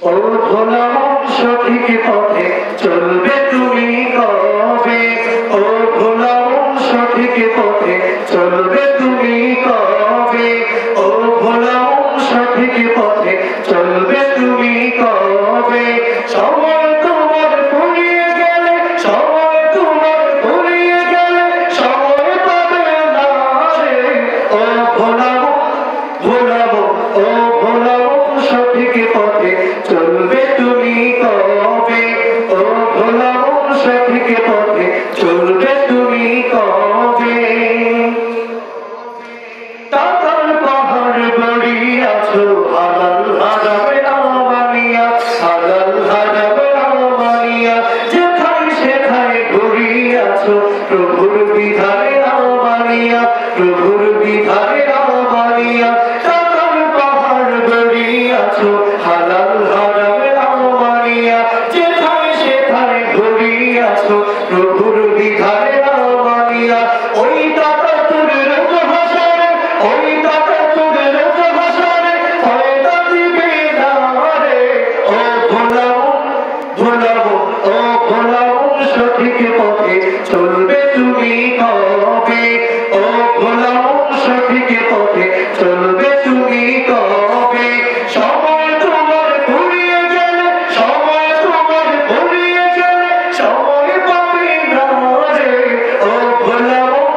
ও ভোলা মন সঠিক পথে চলবে তুমি কবে? ও ভোলা মন সঠিক পথে চলবে তুমি কবে? ও ভোলা মন সঠিক পথে চলবে তুমি কবে? সময় তোমার ফুরিয়ে গেলে, সময় তোমার ফুরিয়ে গেলে সময় পাবে না রে। ও ভোলা মন, ভোলা মন, ও ভোলা মন সঠিক পথে চলবে তুমি কবে? ও ভোলা মন সঠিক পথে চলবে তুমি কবে? টাকার পাহাড় গড়িয়াছো হালাল হারামে আমানিয়া, হালাল হারামে আমানিয়া, যেখানে সেখানে ঘুরিয়াছো প্রভুর বিধানে আমানিয়া, প্রভুর বিধানে আমানিয়া। টাকার পাহাড় গড়িয়াছো হালাল হারামে আমানিয়া, যেখানে সেখানে ঘুরিয়াছো প্রভুর বিধানে আমানিয়া। ওই টাকা তোর রোজ হাসারে, ওই টাকা তোর রোজ হাসারে ফয়দা দিবে না রে। ও ভোলা মন, ভোলা মন, ও ভোলা মন সঠিক পথে চলবে তুমি কবে? ও ভোলা মন সঠিক পথে চলবে তুমি কবে? সময় তোমার ফুরিয়ে গেলে, সময় তোমার ফুরিয়ে গেলে সময় পাবে না রে। ও ভোলা মন,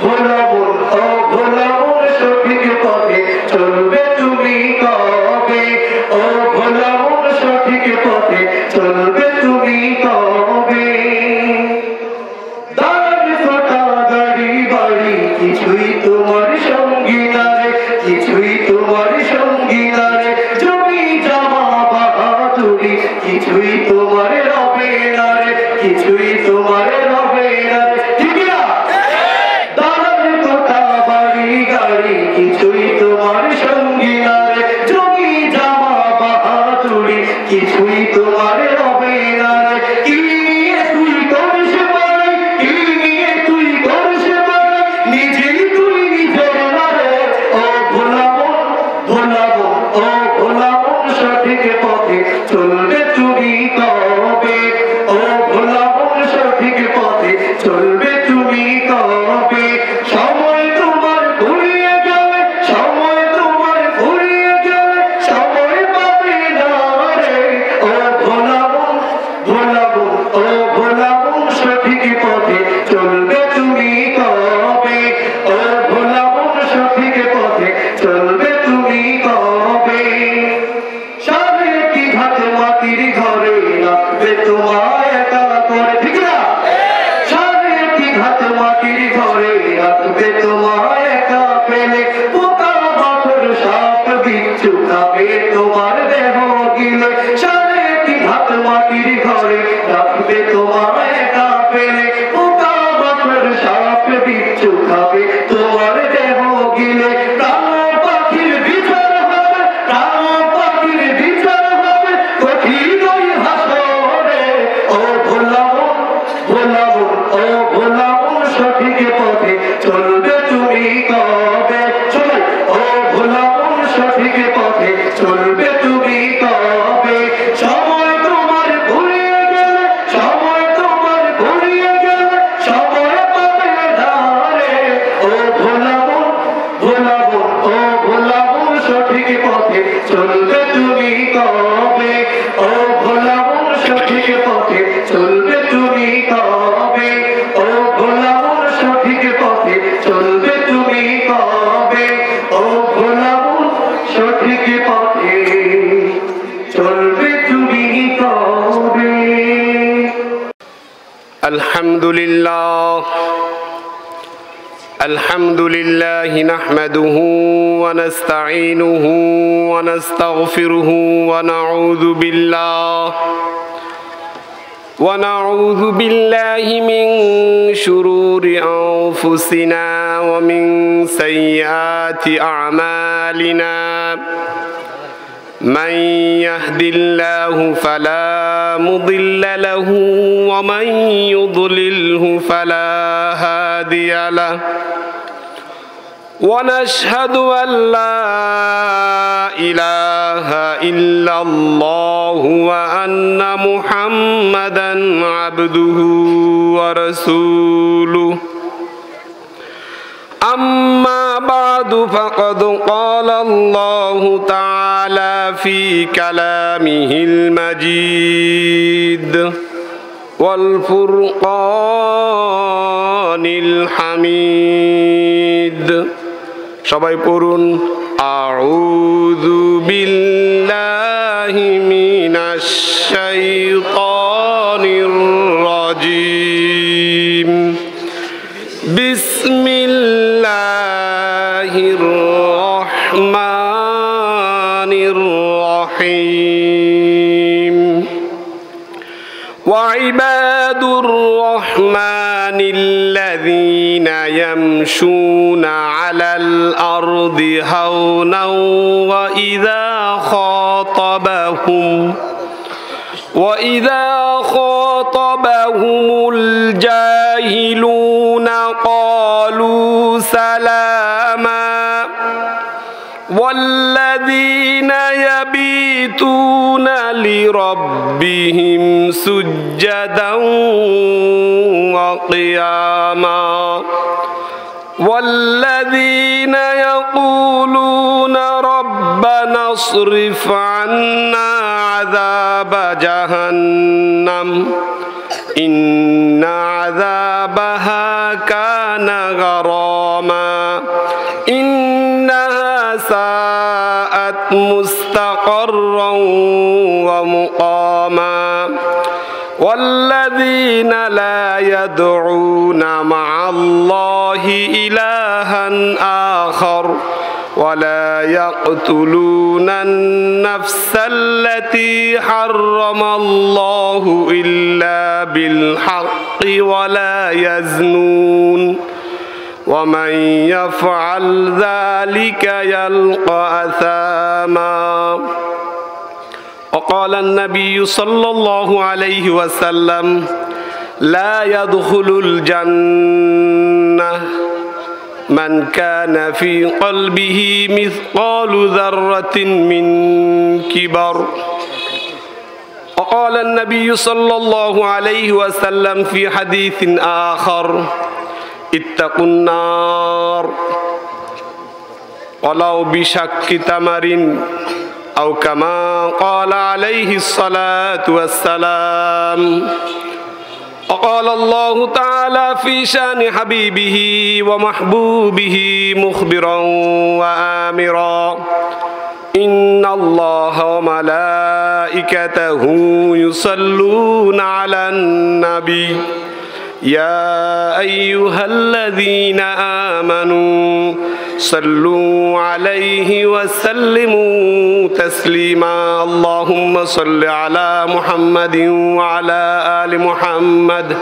ভোলা মন, ও ভোলা মন সঠিক পথে চলবে তুমি কবে? ও ভোলা মন সঠিক পথে চলবে তুমি কবে? দাঁড় ফোটা গাড়ি বাড়ি কিছুই তোমার সঙ্গী না রে, কিছুই তোমার সঙ্গী না রে। জমি জমা বাহাদুরি কিছুই তোমার রবে না রে, কিছুই তোমার রবে না রে। ঠিক না? দাঁড় ফোটা বাড়ি গাড়ি কিছুই তোমার সঙ্গী না রে, জমি জমা বাহাদুরি কিছুই তোমার রবে না রে। কি নিয়ে তুই করিস পারে, কি নিয়ে তুই করিস পারে, নিজেই তুই নিজের না রে। ও ভোলা মন, ভোলা মন, ও ভোলা মন সঠিক পথে চলবে তুমি কবে? ও ভোলা মন সঠিক পথে চলবে তুমি কবে? সময় তোমার ফুরিয়ে গেলে, সময় তোমার ফুরিয়ে গেলে সময় পাবে না রে। ও ভোলা মন, ভোলা মন, ও ভোলা মন সঠিক পথে চলবে তুমি কবে? ও ভোলা মন সঠিক পথে চলবে তুমি কবে? সাড়ে কি ঘাট মাটির ঘরে রাখবে তোমায় একা করে, ঠিক না? সাড়ে কি ঘাট মাটির ঘরে রাখবে তোমায় একা পেলে, পোকা মাকড় সাপ বিচ্ছু খাবে তোমার দেহ গিলে। সাড়ে কি ঘাট মাটির ঘরে রাখবে তোমায় একা পেলে, পোকা মাকড় সাপ বিচ্ছু খাবে তোমার দেহ গিলে। প্রাণ পাখির বিচার হবে, প্রাণ পাখির বিচার হবে কঠিন ওই হাসরে। ও ভোলা মন, ভোলা মন, ও ভোলা মন সঠিক পথে চলবে তুমি কবে? চলো, ও ভোলা মন সঠিক পথে চলবে তুমি কবে? সময় তোমার ফুরিয়ে গেলে, সময় তোমার ফুরিয়ে গেলে সময় পাবে না রে। ও ভোলা মন, ভোলা মন, ও ভোলা মন সঠিক পথে চলবে তুমি কবে? ও ভোলা মন সঠিক পথে চলবে তুমি কবে? ও ভোলা মন সঠিক পথে চলবে তুমি কবে? ও ভোলা মন সঠিক পথে চলবে তুমি কবে? আলহামদুলিল্লাহ, الحمد لله نحمده ونستعينه ونستغفره ونعوذ بالله من شرور أنفسنا ومن سيئات أعمالنا. من يهد الله فلا مضل له ومن يضلله فلا هادي له. ونشهد أن لا إله إلا الله وأن محمدا عبده ورسوله أما بعد فقد قال الله تعالى في كلامه المجيد والفرقان الحميد সবাই পড়ুন আউযু বিল্লাহি মিনাশ শাইতানির রাজিম বিসমিল্লাহির রহমানির রহিম وعباد الرحمن الذين يمشون على الأرض هونا وإذا خاطبهم الجاهلون قالوا سلاما والذين يبيتون لربهم سجدا وقياما والذين يقولون ربنا اصرف عنا عذاب جهنم إن عذابها كان غراما إنها ساءت مستقرا ومقاما والذين لا يدعون مع الله إلها آخر ولا يقتلون النفس التي حرم الله إلا بالحق ولا يزنون ومن يفعل ذلك يلقى أثاما وقال النبي صلى الله عليه وسلم لا يدخل الجنة من كان في قلبه مثقال ذرة من كبر وقال النبي صلى الله عليه وسلم في حديث آخر اتقوا النار ولو بشق تمر أو كما قال عليه الصلاة والسلام وقال الله تعالى في شأن حبيبه ومحبوبه مخبرا وآمرا إن الله وملائكته يصلون على النبي يا أيها الذين آمنوا صلوا عليه وسلموا تسليما اللهم صل على محمد وعلى آل محمد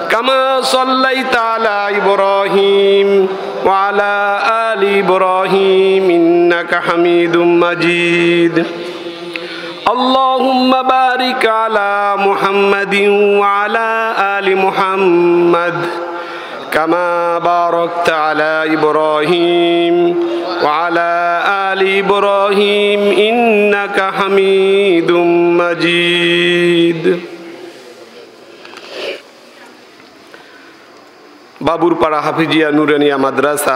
كما صليت على إبراهيم وعلى آل إبراهيم إنك حميد مجيد اللهم بارك على محمد وعلى آل محمد كما باركت على إبراهيم وعلى آل إبراهيم إنك حميد مجيد বাবুরপাড়া হাফিজিয়া নুরানিয়া মাদ্রাসা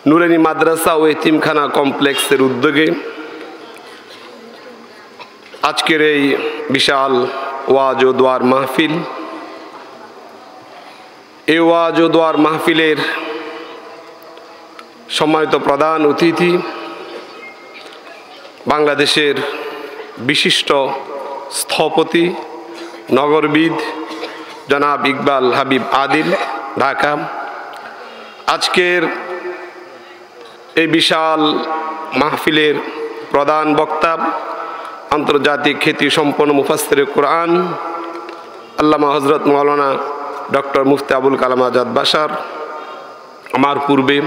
নুরানি মাদ্রাসা ও এতিমখানা কমপ্লেক্সের উদ্যোগে আজকের এই বিশাল ওয়াজ ও দোয়ার মাহফিল এই ওয়াজ ও দোয়ার মাহফিলের সম্মানিত প্রধান অতিথি বাংলাদেশের বিশিষ্ট স্থপতি নগরবিদ জনাব ইকবাল হাবিব আদিল ঢাকা আজকের এই বিশাল মাহফিলের প্রধান বক্তা আন্তর্জাতিক খ্যাতি সম্পন্ন মুফাসসিরে কোরআন আল্লামা হযরত মাওলানা ডক্টর মুফতি আবুল কালাম আজাদ বাশার আমার পূর্বে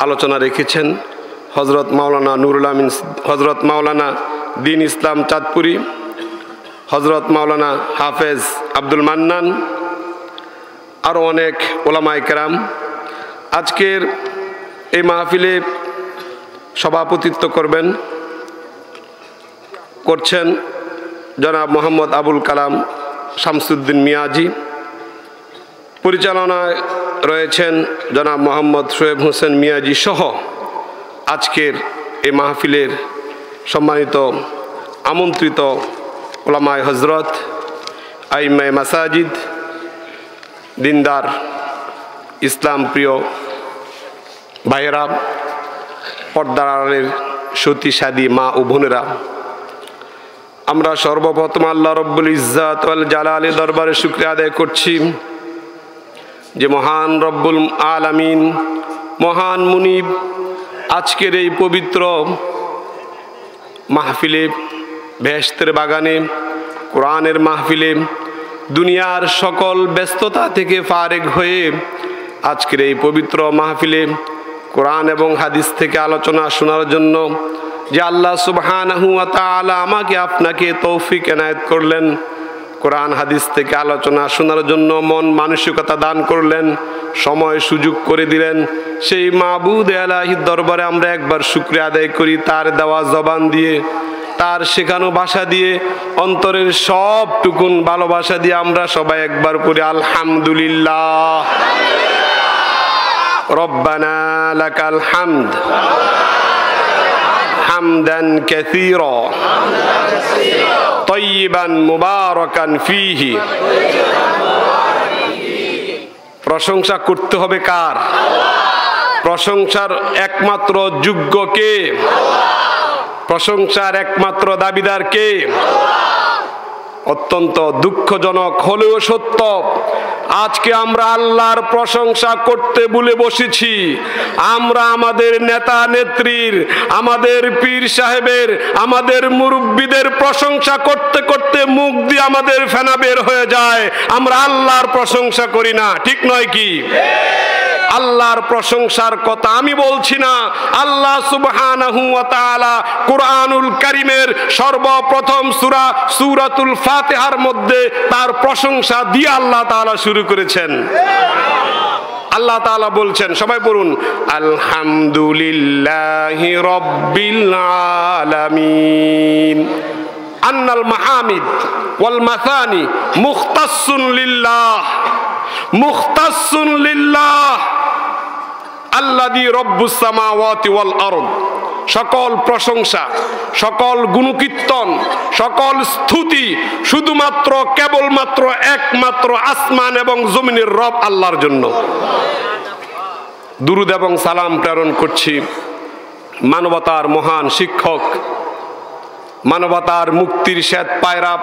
আলোচনা রেখেছেন হযরত মাওলানা নুরুল আমিন হযরত মাওলানা দ্বীন ইসলাম চাঁদপুরি হযরত মাওলানা হাফেজ আব্দুল মান্নান আরও অনেক ওলামায়ে কেরাম আজকের এই মাহফিলে সভাপতিত্ব করছেন জনাব মোহাম্মদ আবুল কালাম শামসুদ্দিন মিয়াজি। পরিচালনায় রয়েছেন জনাব মোহাম্মদ শোয়েব হোসেন মিয়াজি সহ আজকের এই মাহফিলের সম্মানিত আমন্ত্রিত ওলামায়ে হজরত, আইম্মায়ে মাসাজিদ, দিনদার ইসলাম প্রিয় ভাইয়েরা, পর্দার আড়ালের সতী সাদী মা ও বোনেরা, আমরা সর্বপ্রথম আল্লাহ রব্বুল ইজ্জাত ওয়াল জালালের দরবারে শুকরিয়া আদায় করছি যে মহান রব্বুল আলামিন, মহান মুনিব আজকের এই পবিত্র মাহফিলে, বেহেশতের বাগানে, কোরআনের মাহফিলে দুনিয়ার সকল ব্যস্ততা থেকে ফারেগ হয়ে আজকের এই পবিত্র মাহফিলে কোরআন এবং হাদিস থেকে আলোচনা শোনার জন্য যে আল্লাহ সুবহানাহু ওয়া তাআলা আমাকে আপনাকে তৌফিক এনায়েত করলেন, কোরআন হাদিস থেকে আলোচনা শোনার জন্য মন মানসিকতা দান করলেন, সময় সুযোগ করে দিলেন, সেই মাবুদ এলাহির দরবারে আমরা একবার শুকরিয়া আদায় করি। তার দেওয়া জবান দিয়ে, তার শেখানো ভাষা দিয়ে, অন্তরের সবটুকুন ভালোবাসা দিয়ে আমরা সবাই একবার করি আলহামদুলিল্লাহ। রব্বানা লাকাল হামদ হামদান কাসীরা তয়্যিবান মুবারাকান ফীহি। প্রশংসা করতে হবে কার? প্রশংসার একমাত্র যোগ্য কে? প্রশংসার একমাত্র দাবিদার কে? অত্যন্ত দুঃখজনক হলেও সত্য, আজকে আমরা আল্লাহর প্রশংসা করতে ভুলে বসেছি। আমরা আমাদের নেতা নেত্রীর, আমাদের পীর সাহেবের, আমাদের মুরব্বীদের প্রশংসা করতে করতে মুখ দিয়ে আমাদের ফেনা বের হয়ে যায়, আমরা আল্লাহর প্রশংসা করি না। ঠিক নয় কি? আল্লাহর প্রশংসার কথা আমি বলছি না, আল্লাহ সুবহানাহু ওয়া তাআলা কুরআনুল কারীমের সর্বপ্রথম সূরা সূরাতুল ফাতিহার মধ্যে তার প্রশংসা দিয়ে আল্লাহ তাআলা শুরু করেছেন। আল্লাহ তাআলা বলছেন, সবাই বলুন আলহামদুলিল্লাহি রাব্বিল আলামিন। আন্নাল মাহামিদ ওয়াল মাসানি মুখতাসসুন লিল্লাহ, মুখতাসসুন লিল্লাহ আল্লাযী রব্বুস সামাওয়াতি ওয়াল আরদ। সকল প্রশংসা, সকল গুণকীর্তন, সকল স্তুতি শুধুমাত্র কেবলমাত্র একমাত্র আসমান এবং জমিনের রব আল্লাহর জন্য। দুরূদ এবং সালাম প্রেরণ করছি মানবতার মহান শিক্ষক, মানবতার মুক্তির শ্বেত পায়রা,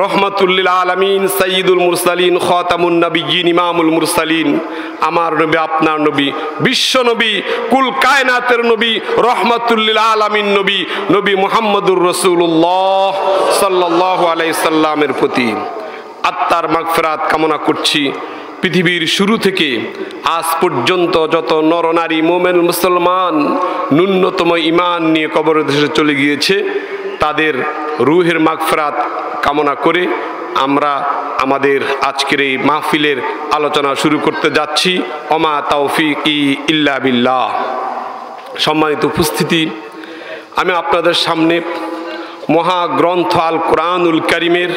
রহমাতুল্লিল আলামিন, সাইয়্যিদুল মুরসালিন, খাতামুন নবিয়্যিন, ইমামুল মুরসালিন, আমার নবী, আপনার নবী, বিশ্ব নবী, কুল কায়নাতের নবী, রহমাতুল্লিল আলামিন নবী, নবী মুহাম্মদুর রাসূলুল্লাহ সাল্লাল্লাহু আলাইহি সাল্লামের প্রতি আত্মার মাগফিরাত কামনা করছি। পৃথিবীর শুরু থেকে আজ পর্যন্ত যত নরনারী মুমিন মুসলমান ন্যূনতম ঈমান নিয়ে কবরের দেশে চলে গিয়েছে, তাদের রূহের মাগফিরাত কামনা করে আমরা আমাদের আজকের এই মাহফিলের আলোচনা শুরু করতে যাচ্ছি। ওমা তাওফিকি ইল্লা বিল্লাহ। সম্মানিত উপস্থিতি, আমি আপনাদের সামনে মহাগ্রন্থ আল কোরআনুল কারীমের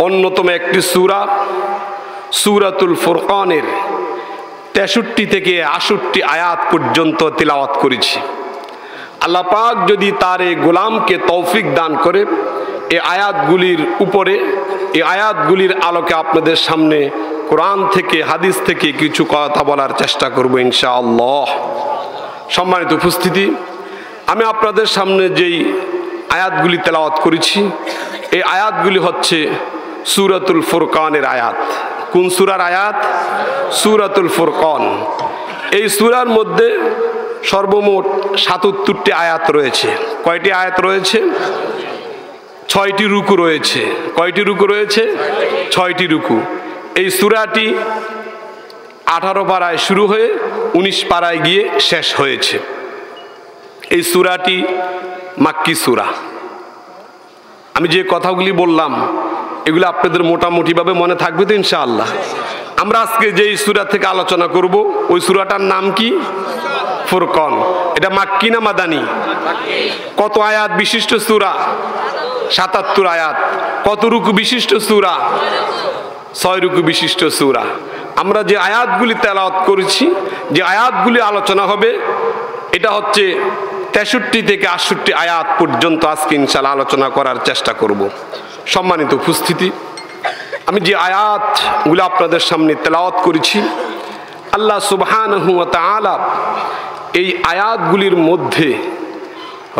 অন্যতম একটি সূরা সূরাতুল ফুরকানের 63 থেকে 68 আয়াত পর্যন্ত তিলাওয়াত করেছি। আল্লাহ পাক যদি তার এই গোলামকে তৌফিক দান করে, এই আয়াতগুলির উপরে, এই আয়াতগুলির আলোকে আপনাদের সামনে কোরআন থেকে হাদিস থেকে কিছু কথা বলার চেষ্টা করব ইনশাআল্লাহ। সম্মানিত উপস্থিতি, আমি আপনাদের সামনে যেই আয়াতগুলি তেলাওয়াত করেছি, এই আয়াতগুলি হচ্ছে সূরাতুল ফুরকানের আয়াত। কোন সূরার আয়াত? সূরাতুল ফুরকান। এই সূরার মধ্যে সর্বমোট 77টি আয়াত রয়েছে। কয়টি আয়াত রয়েছে? 6টি রুকু রয়েছে। কয়টি রুকু রয়েছে? 6টি রুকু। এই সূরাটি 18 পারায় শুরু হয়ে 19 পারায় গিয়ে শেষ হয়েছে। এই সূরাটি মাক্কি সূরা। আমি যে কথাগুলি বললাম এগুলো আপনাদের মোটামুটিভাবে মনে থাকবে তো ইনশাআল্লাহ? আমরা আজকে যেই সূরা থেকে আলোচনা করব ওই সূরাটার নাম কি? ফুরকান। এটা মাক্কি না মাদানী? কত আয়াত বিশিষ্ট সূরা? ৭৭ আয়াত। কত রুকু বিশিষ্ট সূরা? ৬ রুকু বিশিষ্ট সূরা। আমরা যে আয়াতগুলি তেলাওয়াত করেছি, যে আয়াতগুলি আলোচনা হবে, এটা হচ্ছে ৬৩ থেকে ৬৮ আয়াত পর্যন্ত আজকে ইনশাআল্লাহ আলোচনা করার চেষ্টা করব। সম্মানিত উপস্থিতি, আমি যে আয়াতগুলো আপনাদের সামনে তেলাওয়াত করেছি, আল্লাহ সুবহানাহু ওয়া তাআলা এই আয়াতগুলির মধ্যে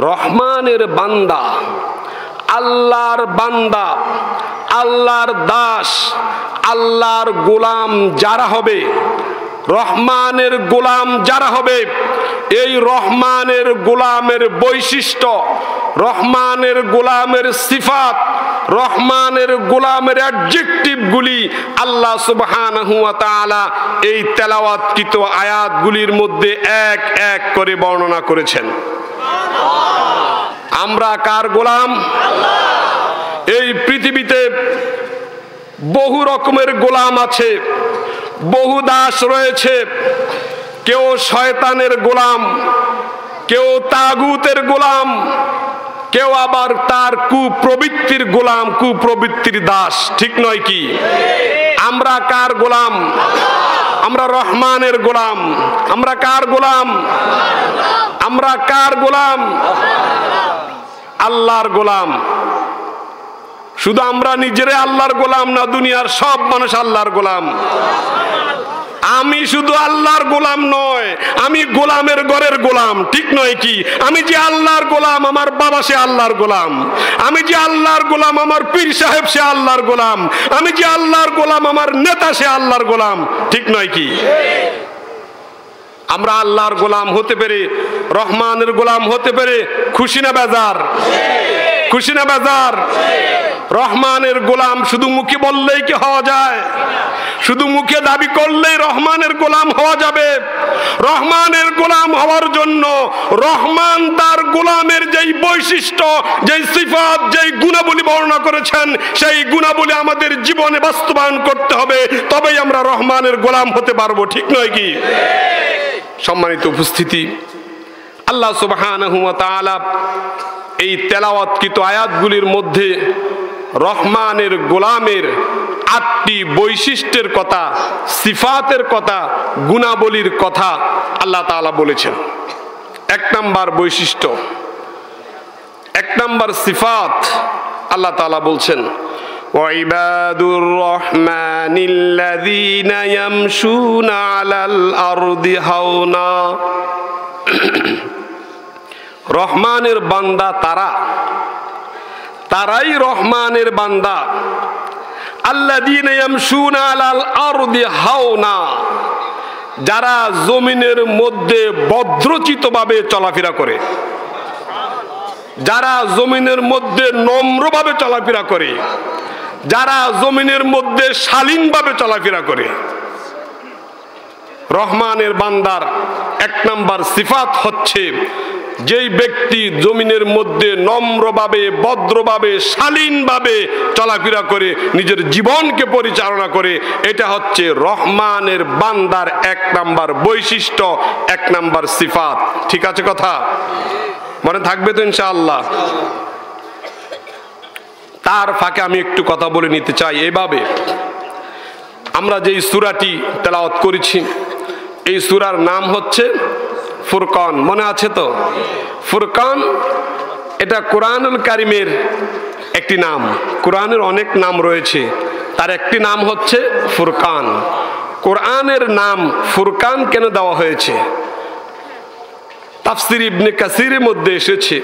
রহমানের বান্দা, আল্লাহর বান্দা, আল্লাহর দাস, আল্লাহর গোলাম যারা হবে, রহমানের গোলাম যারা হবে, এই রহমানের গোলামের বৈশিষ্ট্য, রহমানের গোলামের সিফাত, রহমানের গোলামের অ্যাডজেক্টিভগুলি আল্লাহ সুবহানাহু ওয়া তাআলা এই তেলাওয়াতকৃত আয়াতগুলির মধ্যে এক এক করে বর্ণনা করেছেন। আমরা কার গোলাম? এই পৃথিবীতে বহু রকমের গোলাম আছে, বহু দাস রয়েছে। কেউ শয়তানের গোলাম, কেউ তাগুতের গোলাম, কেউ আবার তার কুপ্রবৃত্তির গোলাম, কুপ্রবৃত্তির দাস। ঠিক নয় কি? আমরা কার গোলাম? আমরা রহমানের গোলাম। আমরা কার গোলাম? আমরা কার গোলাম? আল্লাহর গোলাম। শুধু আমরা নিজেরাই আল্লাহর গোলাম না, দুনিয়ার সব মানুষ আল্লাহর গোলাম। আমি শুধু আল্লাহর গোলাম নয়, আমি গোলামের ঘরের গোলাম। ঠিক নয় কি? আমি যে আল্লাহর গোলাম, আমার বাবা সে আল্লাহর গোলাম। আমি যে আল্লাহর গোলাম, আমার পীর সাহেব সে আল্লাহর গোলাম। আমি যে আল্লাহর গোলাম, আমার নেতা সে আল্লাহর গোলাম। ঠিক নয় কি? আমরা আল্লাহর গোলাম হতে পেরে, রহমানের গোলাম হতে পেরে খুশি না বেজার? খুশি না বেজার? রহমানের গোলাম শুধু মুখে বললেই কি হওয়া যায়? শুধু মুখে দাবি করলেই রহমানের গোলাম হওয়া যাবে? রহমানের গোলাম হওয়ার জন্য রহমান তার গোলামের যেই বৈশিষ্ট্য, যেই সিফাত, যেই গুণাবলী বর্ণনা করেছেন, সেই গুণাবলী আমাদের জীবনে বাস্তবায়ন করতে হবে, তবেই আমরা রহমানের গোলাম হতে পারবো। ঠিক নয় কি? সম্মানিত উপস্থিতি, আল্লাহ সুবহানাহু ওয়া তাআলা এই তেলাওয়াতকৃত আয়াতগুলির মধ্যে রহমানের গোলামের ৮টি বৈশিষ্ট্যের কথা, সিফাতের কথা, গুণাবলীর কথা আল্লাহ তাআলা বলেছেন। ১ নাম্বার বৈশিষ্ট্য, ১ নাম্বার সিফাত, আল্লাহ তাআলা বলছেন, ওয়াইবাদুর রহমানিল্লাযীনা ইয়ামশুনা আলাল আরদি হাওনা। রহমানের বান্দা তারাই রহমানের বান্দা। আল্লাযীনা ইয়ামশুনা আলাল আরদি হাওনা, যারা জমিনের মধ্যে ভদ্রচিতভাবে চলাফেরা করে, যারা জমিনের মধ্যে নম্রভাবে চলাফেরা করে, যারা জমিনের মধ্যে শালীনভাবে চলাফেরা করে। রহমানের বান্দার ১ নাম্বার সিফাত হচ্ছে, যেই ব্যক্তি জমিনের মধ্যে নম্রভাবে, ভদ্রভাবে, শালীনভাবে চলাফেরা করে, নিজের জীবনকে পরিচালনা করে, এটা হচ্ছে রহমানের বান্দার ১ নাম্বার বৈশিষ্ট্য, ১ নাম্বার সিফাত। ঠিক আছে কথা? মনে থাকবে তো ইনশাআল্লাহ? তার ফাঁকে আমি একটু কথা বলে নিতে চাই। এভাবে আমরা যেই সূরাটি তেলাওয়াত করেছি, এই সূরার নাম হচ্ছে ফুরকান। মনে আছে তো? ফুরকান এটা কোরআনুল কারীমের একটি নাম। কোরআনের অনেক নাম রয়েছে, তার একটি নাম হচ্ছে ফুরকান। কোরআনের নাম ফুরকান কেন দেওয়া হয়েছে? তাফসীর ইবনে কাসিরের মধ্যে এসেছে,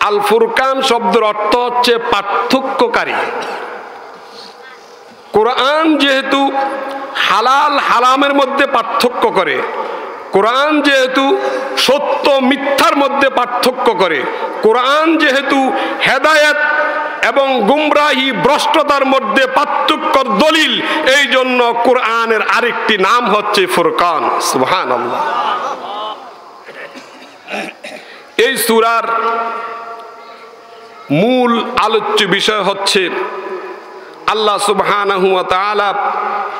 আল ফুরকান শব্দের অর্থ হচ্ছে পার্থক্যকারী। কোরআন যেহেতু হালাল হারামের মধ্যে পার্থক্য করে, কোরআন যেহেতু সত্য মিথ্যার মধ্যে পার্থক্য করে, কোরআন যেহেতু হেদায়েত এবং গুমরাহি ভ্রষ্টতার মধ্যে পার্থক্যর দলিল, এই জন্য কোরআনের আরেকটি নাম হচ্ছে ফুরকান। সুবহানাল্লাহ। এই সূরার মূল আলোচ্য বিষয় হচ্ছে আল্লাহ সুবহানাহু ওয়া তাআলা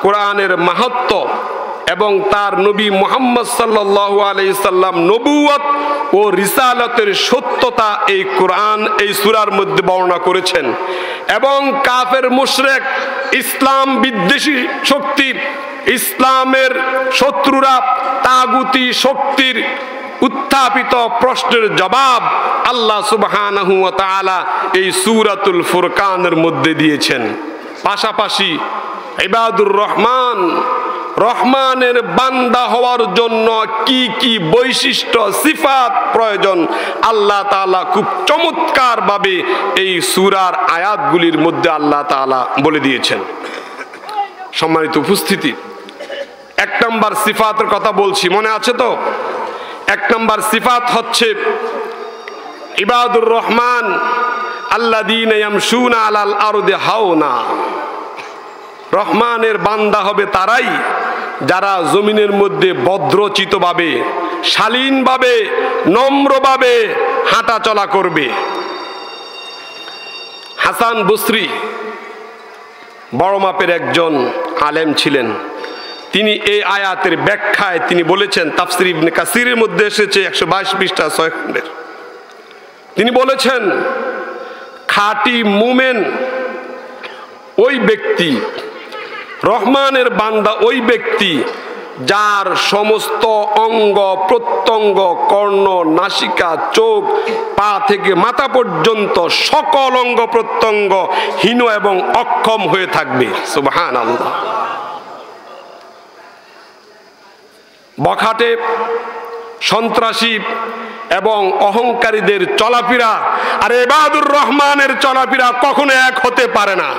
কোরআনের মাহাত্ম্য এবং তার নবী মুহাম্মদ সাল্লাল্লাহু আলাইহি সাল্লাম নবুয়ত ও রিসালাতের সত্যতা এই কোরআন এই সূরার মধ্যে বর্ণনা করেছেন। এবং কাফের মুশরিক ইসলাম বিদ্বেষী শক্তির ইসলামের শত্রুরা তাগুতি শক্তির উত্থাপিত প্রশ্নের জবাব আল্লাহ সুবহানাহু ওয়া তাআলা এই সূরাতুল ফুরকানের মধ্যে দিয়েছেন। পাশাপাশি ইবাদুর রহমান রহমানের বান্দা হওয়ার জন্য কি কি বৈশিষ্ট্য সিফাত প্রয়োজন আল্লাহ তাআলা খুব চমৎকার ভাবে এই সূরার আয়াতগুলির মধ্যে আল্লাহ তাআলা বলে দিয়েছেন। সম্মানিত উপস্থিতি, এক নম্বর সিফাতের কথা বলছি, মনে আছে তো? এক নম্বর সিফাত হচ্ছে ইবাদুর রহমান আল্লাযীনা ইয়ামশুনা আলাল আরদি হাওনা। রহমানের বান্দা হবে তারাই যারা জমিনের মধ্যে ভদ্রচিতভাবে শালীনভাবে নম্রভাবে হাঁটা চলা করবে। হাসান বসরি বড় মাপের একজন আলেম ছিলেন। তিনি এই আয়াতের ব্যাখ্যায় তিনি বলেছেন, তাফসির ইবনে কাসিরের মধ্যে এসেছে 122 পৃষ্ঠা 6 খণ্ডের। তিনি বলেছেন, খাঁটি মুমিন ওই ব্যক্তি, রহমানের বান্দা ওই ব্যক্তি যার সমস্ত অঙ্গ প্রত্যঙ্গ কর্ণ নাসিকা চোখ পা থেকে মাথা পর্যন্ত সকল অঙ্গ প্রত্যঙ্গ হীন এবং অক্ষম হয়ে থাকবে। সুবহানাল্লাহ। বখাটে সন্ত্রাসী এবং অহংকারীদের চলাফেরা আর ইবাদুর রহমানের চলাফেরা কখনো এক হতে পারে না।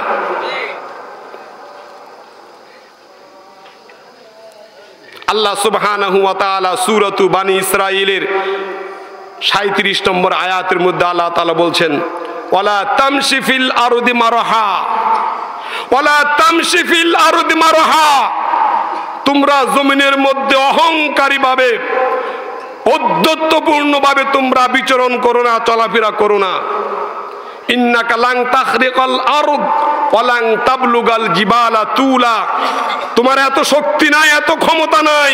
আল্লাহ সুবহানাহু ওয়া তাআলা সূরাতু বানী ইসরাঈলের 37 নম্বর আয়াতের মধ্যে আল্লাহ তাআলা বলছেন, ওয়ালা তামশি ফিল আরদি মারহা, ওয়ালা তামশি ফিল আরদি মারহা। তোমরা জমিনের মধ্যে অহংকারী ভাবে ঔদ্ধত্যপূর্ণ ভাবে তোমরা বিচরণ করো না, চলাফেরা করো না। ইন্নাকা লাং তাখরিকাল আরদ ওয়া লাং তাবলুগাল জিবালা তুলা। তোমার এত শক্তি নাই, এত ক্ষমতা নাই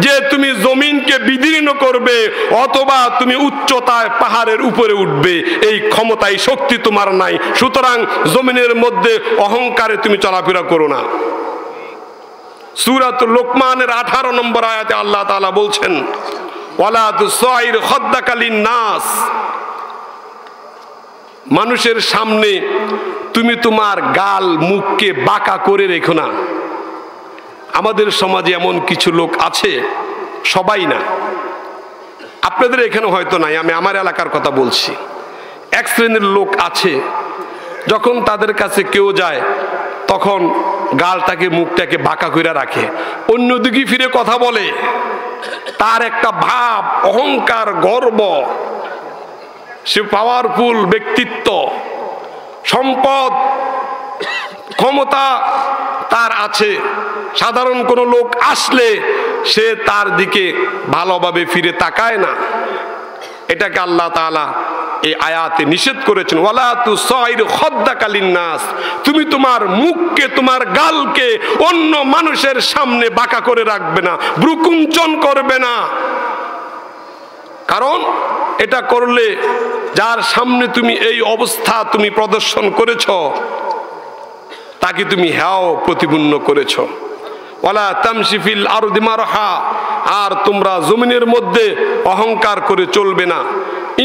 যে তুমি জমিনকে বিদীর্ণ করবে অথবা তুমি উচ্চতায় পাহাড়ের উপরে উঠবে। এই ক্ষমতা এই শক্তি তোমার নাই। সুতরাং জমিনের মধ্যে অহংকারে তুমি চলাফেরা করো না। সূরাতুল লোকমানের 18 নম্বর আয়াতে আল্লাহ তাআলা বলছেন, ওয়ালা তুসাইর খাদ্দাকা লিন-নাস। মানুষের সামনে তুমি তোমার গাল মুখকে বাঁকা করে রেখো না। আমাদের সমাজে এমন কিছু লোক আছে, সবাই না, আপনাদের এখানে হয়তো নাই, আমি আমার এলাকার কথা বলছি। এক শ্রেণীর লোক আছে, যখন তাদের কাছে কেউ যায় তখন গালটাকে মুখটাকে বাঁকা করে রাখে, অন্যদিকে ফিরে কথা বলে। তার একটা ভাব, অহংকার, গর্ব, সে পাওয়ারফুল ব্যক্তিত্ব, সম্পদ, ক্ষমতা তার আছে। সাধারণ কোনো লোক আসলে সে তার দিকে ভালোভাবে ফিরে তাকায় না। এটাকে আল্লাহ তাআলা এই আয়াতে নিষেধ করেছেন, ওয়ালা তুসাইর খাদ্দাকা লিন-নাস। তুমি তোমার মুখকে, তোমার গালকে অন্য মানুষের সামনে বাঁকা করে রাখবে না, ভ্রুকুঞ্চন করবে না। কারণ এটা করলে যার সামনে তুমি এই অবস্থা তুমি প্রদর্শন করেছ তাকে তুমি হেয় প্রতিপন্ন করেছ। ওয়ালা তামশি ফিল আরদি মারহা। আর তোমরা জমিনের মধ্যে অহংকার করে চলবে না।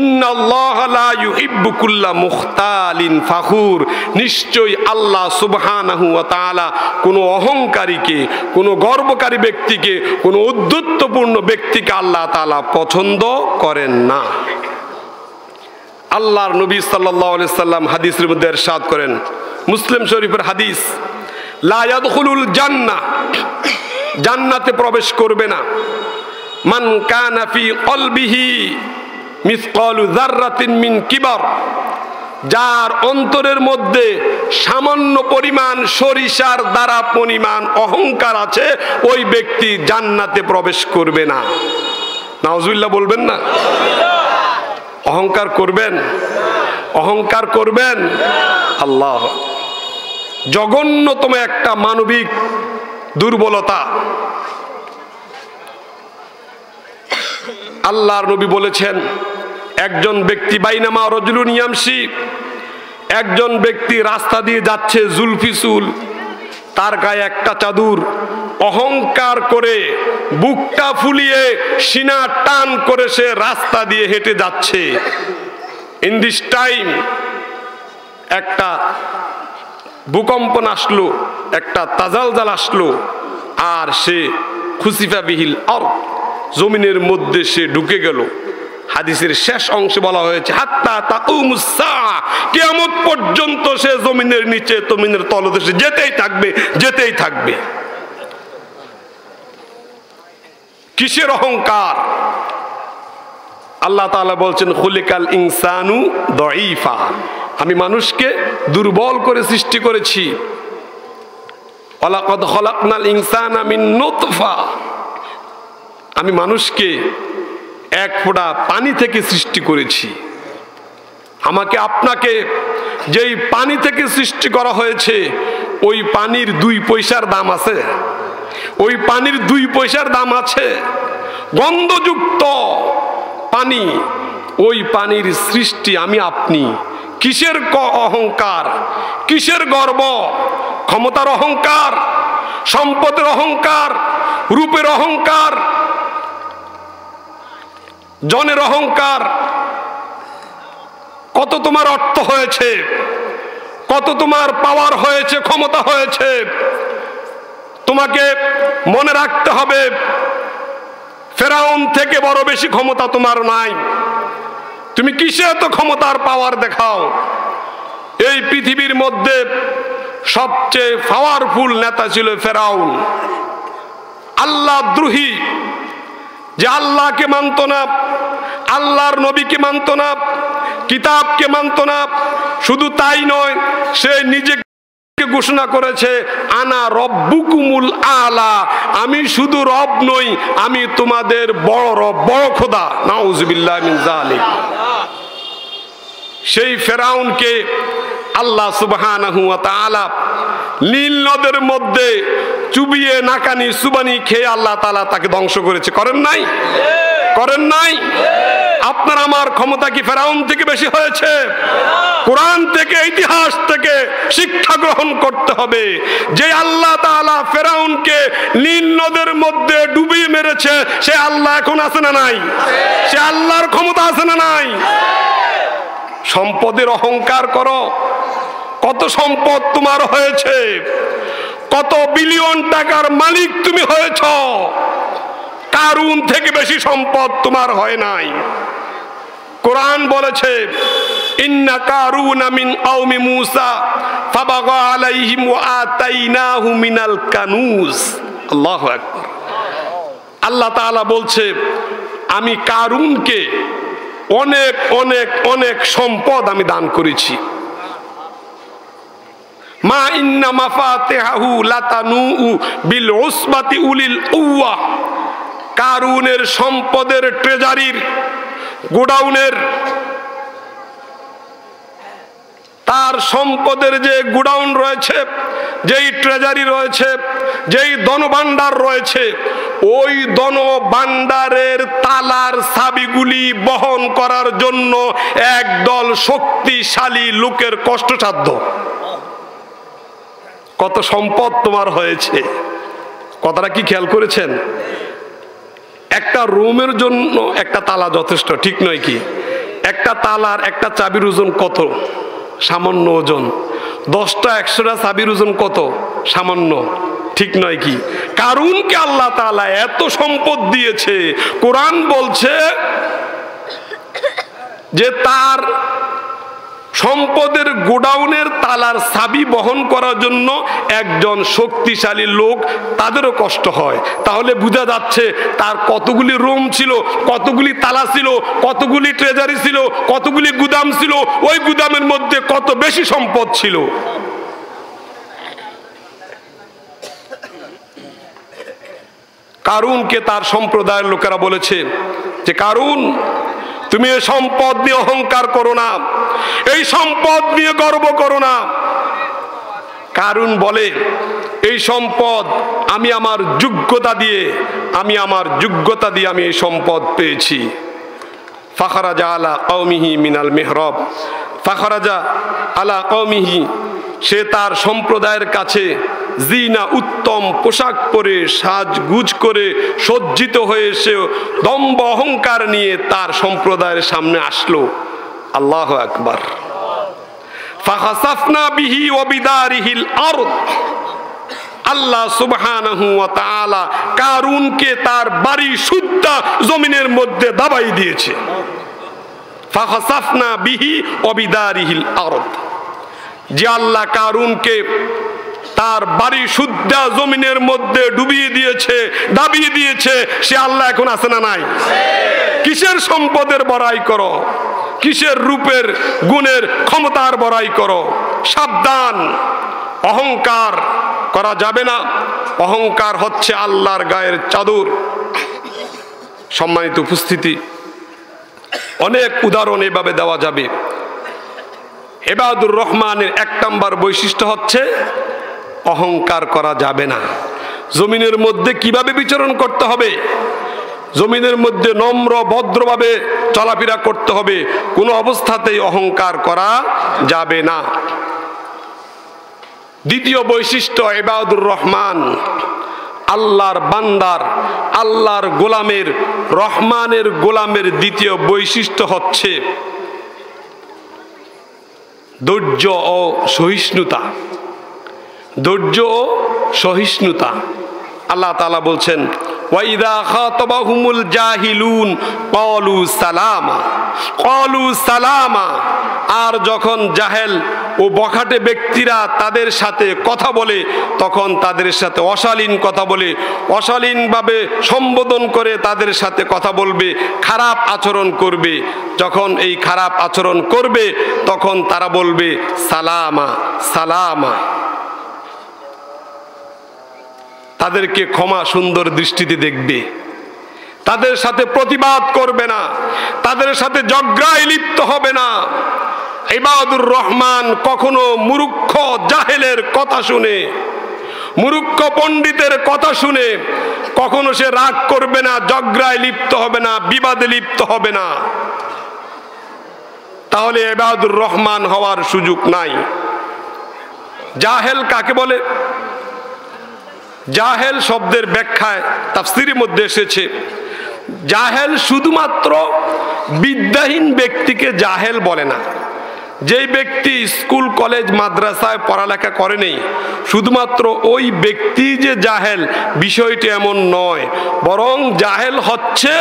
ইন্নাল্লাহা লা ইউহিব্বু কুল্লা মুখতালিন ফাখুর। নিশ্চয়ই আল্লাহ সুবহানাহু ওয়া তাআলা কোনো অহংকারীকে, কোনো গর্বকারী ব্যক্তিকে, কোনো উদ্ধত্যপূর্ণ ব্যক্তিকে আল্লাহ তাআলা পছন্দ করেন না। আল্লাহর নবী সাল্লাল্লাহু আলাইহি সাল্লাম হাদিসের মধ্যে ইরশাদ করেন, মুসলিম শরীফের হাদিস, লা ইয়াদখুলুল জান্নাহ, জান্নাতে প্রবেশ করবে না, মান কানা ফি কলবিহি মিসকালু যাররাতিন মিন কিবার, যার অন্তরের মধ্যে সামান্য পরিমাণ সরিষার দ্বারা পরিমাণ অহংকার আছে, ওই ব্যক্তি জান্নাতে প্রবেশ করবে না। নাউজুবিল্লাহ বলবেন না? অহংকার করবেন? অহংকার করবেন? আল্লাহ, জঘন্যতম একটা মানবিক দুর্বলতা। আল্লাহর নবী বলেছেন, একজন ব্যক্তি বাইনামা রাজুলুন ইয়ামশি, একজন ব্যক্তি রাস্তা দিয়ে যাচ্ছে, জুলফি চুল, তার গায়ে একটা চাদর, অহংকার করে বুকটা ফুলিয়ে সিনা টান করে সে রাস্তা দিয়ে হেঁটে যাচ্ছে। ইন দিস টাইম একটা ভূকম্পন আসলো, একটা তাজালজাল আসলো, আর সে খুসিফা বিহিল আর জমিনের মধ্যে সে ঢুকে গেল। হাদিসের শেষ অংশে বলা হয়েছে হাত্তা তাকুমুস সাআ, কিয়ামত পর্যন্ত সে জমিনের নিচে জমিনের তলদেশে যেতেই থাকবে, যেতেই থাকবে। কিসের অহংকার? আল্লাহ তাআলা বলছেন খুলিকাল ইনসানু দাঈফা, আমি মানুষকে দুর্বল করে সৃষ্টি করেছি। ওয়ালাকাদ খালাকনাল ইনসানা মিন নুতফা, আমি মানুষকে এক ফোঁটা পানি থেকে সৃষ্টি করেছি। আমাকে আপনাকে যেই পানি থেকে সৃষ্টি করা হয়েছে, ওই পানির 2 পয়সার দাম আছে? ওই পানির 2 পয়সার দাম আছে? গন্ধযুক্ত পানি, ওই পানির সৃষ্টি আমি আপনি। কিসের অহংকার, কিসের গর্ব? ক্ষমতার অহংকার, সম্পদের অহংকার, রূপের অহংকার, জনের অহংকার। কত তোমার অর্থ হয়েছে, কত তোমার পাওয়ার হয়েছে, ক্ষমতা হয়েছে, তোমাকে মনে রাখতে হবে ফেরাউন থেকে বড় বেশি ক্ষমতা তোমার নাই। তুমি কিসে এত ক্ষমতার পাওয়ার দেখাও? এই পৃথিবীর মধ্যে সবচেয়ে পাওয়ারফুল নেতা ছিল ফেরাউন, আল্লাহ দ্রোহী, যে আল্লাহকে মানত না, আল্লাহর নবীকে মানত না, কিতাবকে মানত না। শুধু তাই নয়, সে নিজেকে ঘোষণা করেছে আনা রব্বুকুমুল আলা, আমি শুধু রব নই, আমি তোমাদের বড় রব, বড় খোদা। নাউজুবিল্লাহ মিন যালিক। সেই ফেরাউনকে আল্লাহ সুবহানাহু ওয়া তাআলা নীল নদের মধ্যে চুবিয়ে নাকানি সুবানি খেয়ে আল্লাহ তাআলা তাকে ধ্বংস করেছে। করেন নাই? করেন নাই? আপনার আমার ক্ষমতা কি ফেরাউন থেকে বেশি হয়েছে? কোরআন থেকে, ইতিহাস থেকে শিক্ষা গ্রহণ করতে হবে। যে আল্লাহ তাআলা ফেরাউনকে নীল নদের মধ্যে ডুবিয়ে মেরেছে, সে আল্লাহ এখন আছে না নাই? সে আল্লাহর ক্ষমতা আছে না নাই? সম্পদের অহংকার করো। কত সম্পদ তোমার হয়েছে, কত বিলিয়ন টাকার মালিক তুমি হয়েছ, কারুন থেকে বেশি সম্পদ তোমার হয় নাই। কোরআন বলেছে ইন্না কারুনা মিন কওমি মূসা ফাবাগা আলাইহিম ওয়া আতাইনাহু মিনাল কানুজ। আল্লাহু আকবার। আল্লাহ তাআলা বলছে আমি কারুনকে অনেক অনেক অনেক সম্পদ আমি দান করেছি। মা ইন্না মাফাতিহাহু লাতানু বিল উসবাতি উলিল কুওয়া, কারুনের সম্পদের ট্রেজারির গোডাউনের, তার সম্পদের যে গোডাউন রয়েছে, যেই ট্রেজারি রয়েছে, যেই ধনভাণ্ডার রয়েছে, ওই ধনভাণ্ডারের তালার চাবিগুলি বহন করার জন্য একদল শক্তিশালী লোকের কষ্টসাধ্য। কত সম্পদ তোমার হয়েছে, কথাটা কি খেয়াল করেছেন? একটা রুমের জন্য একটা তালা যথেষ্ট, ঠিক নয় কি? একটা তালার একটা চাবির ওজন কত? সামান্য ওজন। 10টা 100টা চাবির ওজন কত? সামান্য, ঠিক নয় কি? কারুনকে আল্লাহ তাআলা এত সম্পদ দিয়েছে, কোরআন বলছে যে তার সম্পদের গোডাউনের তালার চাবি বহন করার জন্য একজন শক্তিশালী লোক, তাদেরও কষ্ট হয়। তাহলে বোঝা যাচ্ছে তার কতগুলি রুম ছিল, কতগুলি তালা ছিল, কতগুলি ট্রেজারি ছিল, কতগুলি গুদাম ছিল, ওই গুদামের মধ্যে কত বেশি সম্পদ ছিল। কারুনকে তার সম্প্রদায়ের লোকেরা বলেছে যে কারুন, তুমি এই সম্পদ নিয়ে অহংকার করো না, এই সম্পদ নিয়ে গর্ব করো না। কারুন বলে এই সম্পদ আমি আমার যোগ্যতা দিয়ে আমি এই সম্পদ পেয়েছি। ফাখরাজা আলা কওমিহি মিনাল মিহরাব, ফাখরাজা আলা কওমিহি, সে তার সম্প্রদায়ের কাছে জিনা উত্তম পোশাক পরে সাজগুজ করে সজ্জিত হয়ে সে দম্ভ অহংকার নিয়ে তার সম্প্রদায়ের সামনে আসলো। আল্লাহু আকবার। ফাখাসাফনা বিহি ওয়া বিদারিহিল আরদ, আল্লাহ সুবহানাহু ওয়া তাআলা কারুনকে তার বাড়ি সুদ্ধা জমিনের মধ্যে দাবাই দিয়েছে। ফাখাসাফনা বিহি ওয়া বিদারিহিল আরদ, যে আল্লাহ কারুনকে তার বাড়ি সুদ্ধা জমিনের মধ্যে ডুবিয়ে দিয়েছে, দাবিয়ে দিয়েছে, সে আল্লাহ এখন আছে না নাই? কিসের সম্পদের বড়াই করো, কিসের রূপের গুণের ক্ষমতার বড়াই করো? সাবধান, অহংকার করা যাবে না। অহংকার হচ্ছে আল্লাহর গায়ের চাদর। সম্মানিত উপস্থিতি, অনেক উদাহরণ এভাবে দেওয়া যাবে। ইবাদুর রহমানের 1 নম্বর বৈশিষ্ট্য হচ্ছে অহংকার করা যাবে না। জমিনের মধ্যে কিভাবে বিচরণ করতে হবে? জমিনের মধ্যে নম্র ভদ্রভাবে চলাফেরা করতে হবে, কোনো অবস্থাতেই অহংকার করা যাবে না। দ্বিতীয় বৈশিষ্ট্য, ইবাদুর রহমান, আল্লাহর বান্দার, আল্লাহর গোলামের, রহমানের গোলামের দ্বিতীয় বৈশিষ্ট্য হচ্ছে ধৈর্য ও সহিষ্ণুতা। ধৈর্য ও সহিষ্ণুতা। আল্লাহ তাআলা বলছেন, ওয়াইদা খাতাবাহুমুল জাহিলুন ক্বালু সালামা, ক্বালু সালামা। আর যখন জাহেল ও বখাটে ব্যক্তিরা তাদের সাথে কথা বলে, তখন তাদের সাথে অশালীন কথা বলে, অশালীনভাবে সম্বোধন করে তাদের সাথে কথা বলবে, খারাপ আচরণ করবে। যখন এই খারাপ আচরণ করবে তখন তারা বলবে সালামা সালামা। তাদেরকে ক্ষমা সুন্দর দৃষ্টিতে দেখবে, তাদের সাথে প্রতিবাদ করবে না, তাদের সাথে ঝগড়ায় লিপ্ত হবে না। ইবাদুর রহমান কখনো মূর্খ জাহেলের কথা শুনে, মূর্খ পণ্ডিতের কথা শুনে কখনো সে রাগ করবে না, ঝগড়ায় লিপ্ত হবে না, বিবাদে লিপ্ত হবে না। তাহলে ইবাদুর রহমান হওয়ার সুযোগ নাই। জাহেল কাকে বলে? জাহেল শব্দের ব্যাখ্যায় তাফসীরের মধ্যে এসেছে, জাহেল শুধুমাত্র বিদ্যাহীন ব্যক্তিকে জাহেল বলে না। যেই ব্যক্তি স্কুল কলেজ মাদ্রাসায় পড়ালেখা করেনি, শুধুমাত্র ওই ব্যক্তি যে জাহেল বিষয়টি এমন নয়, বরং জাহেল হচ্ছে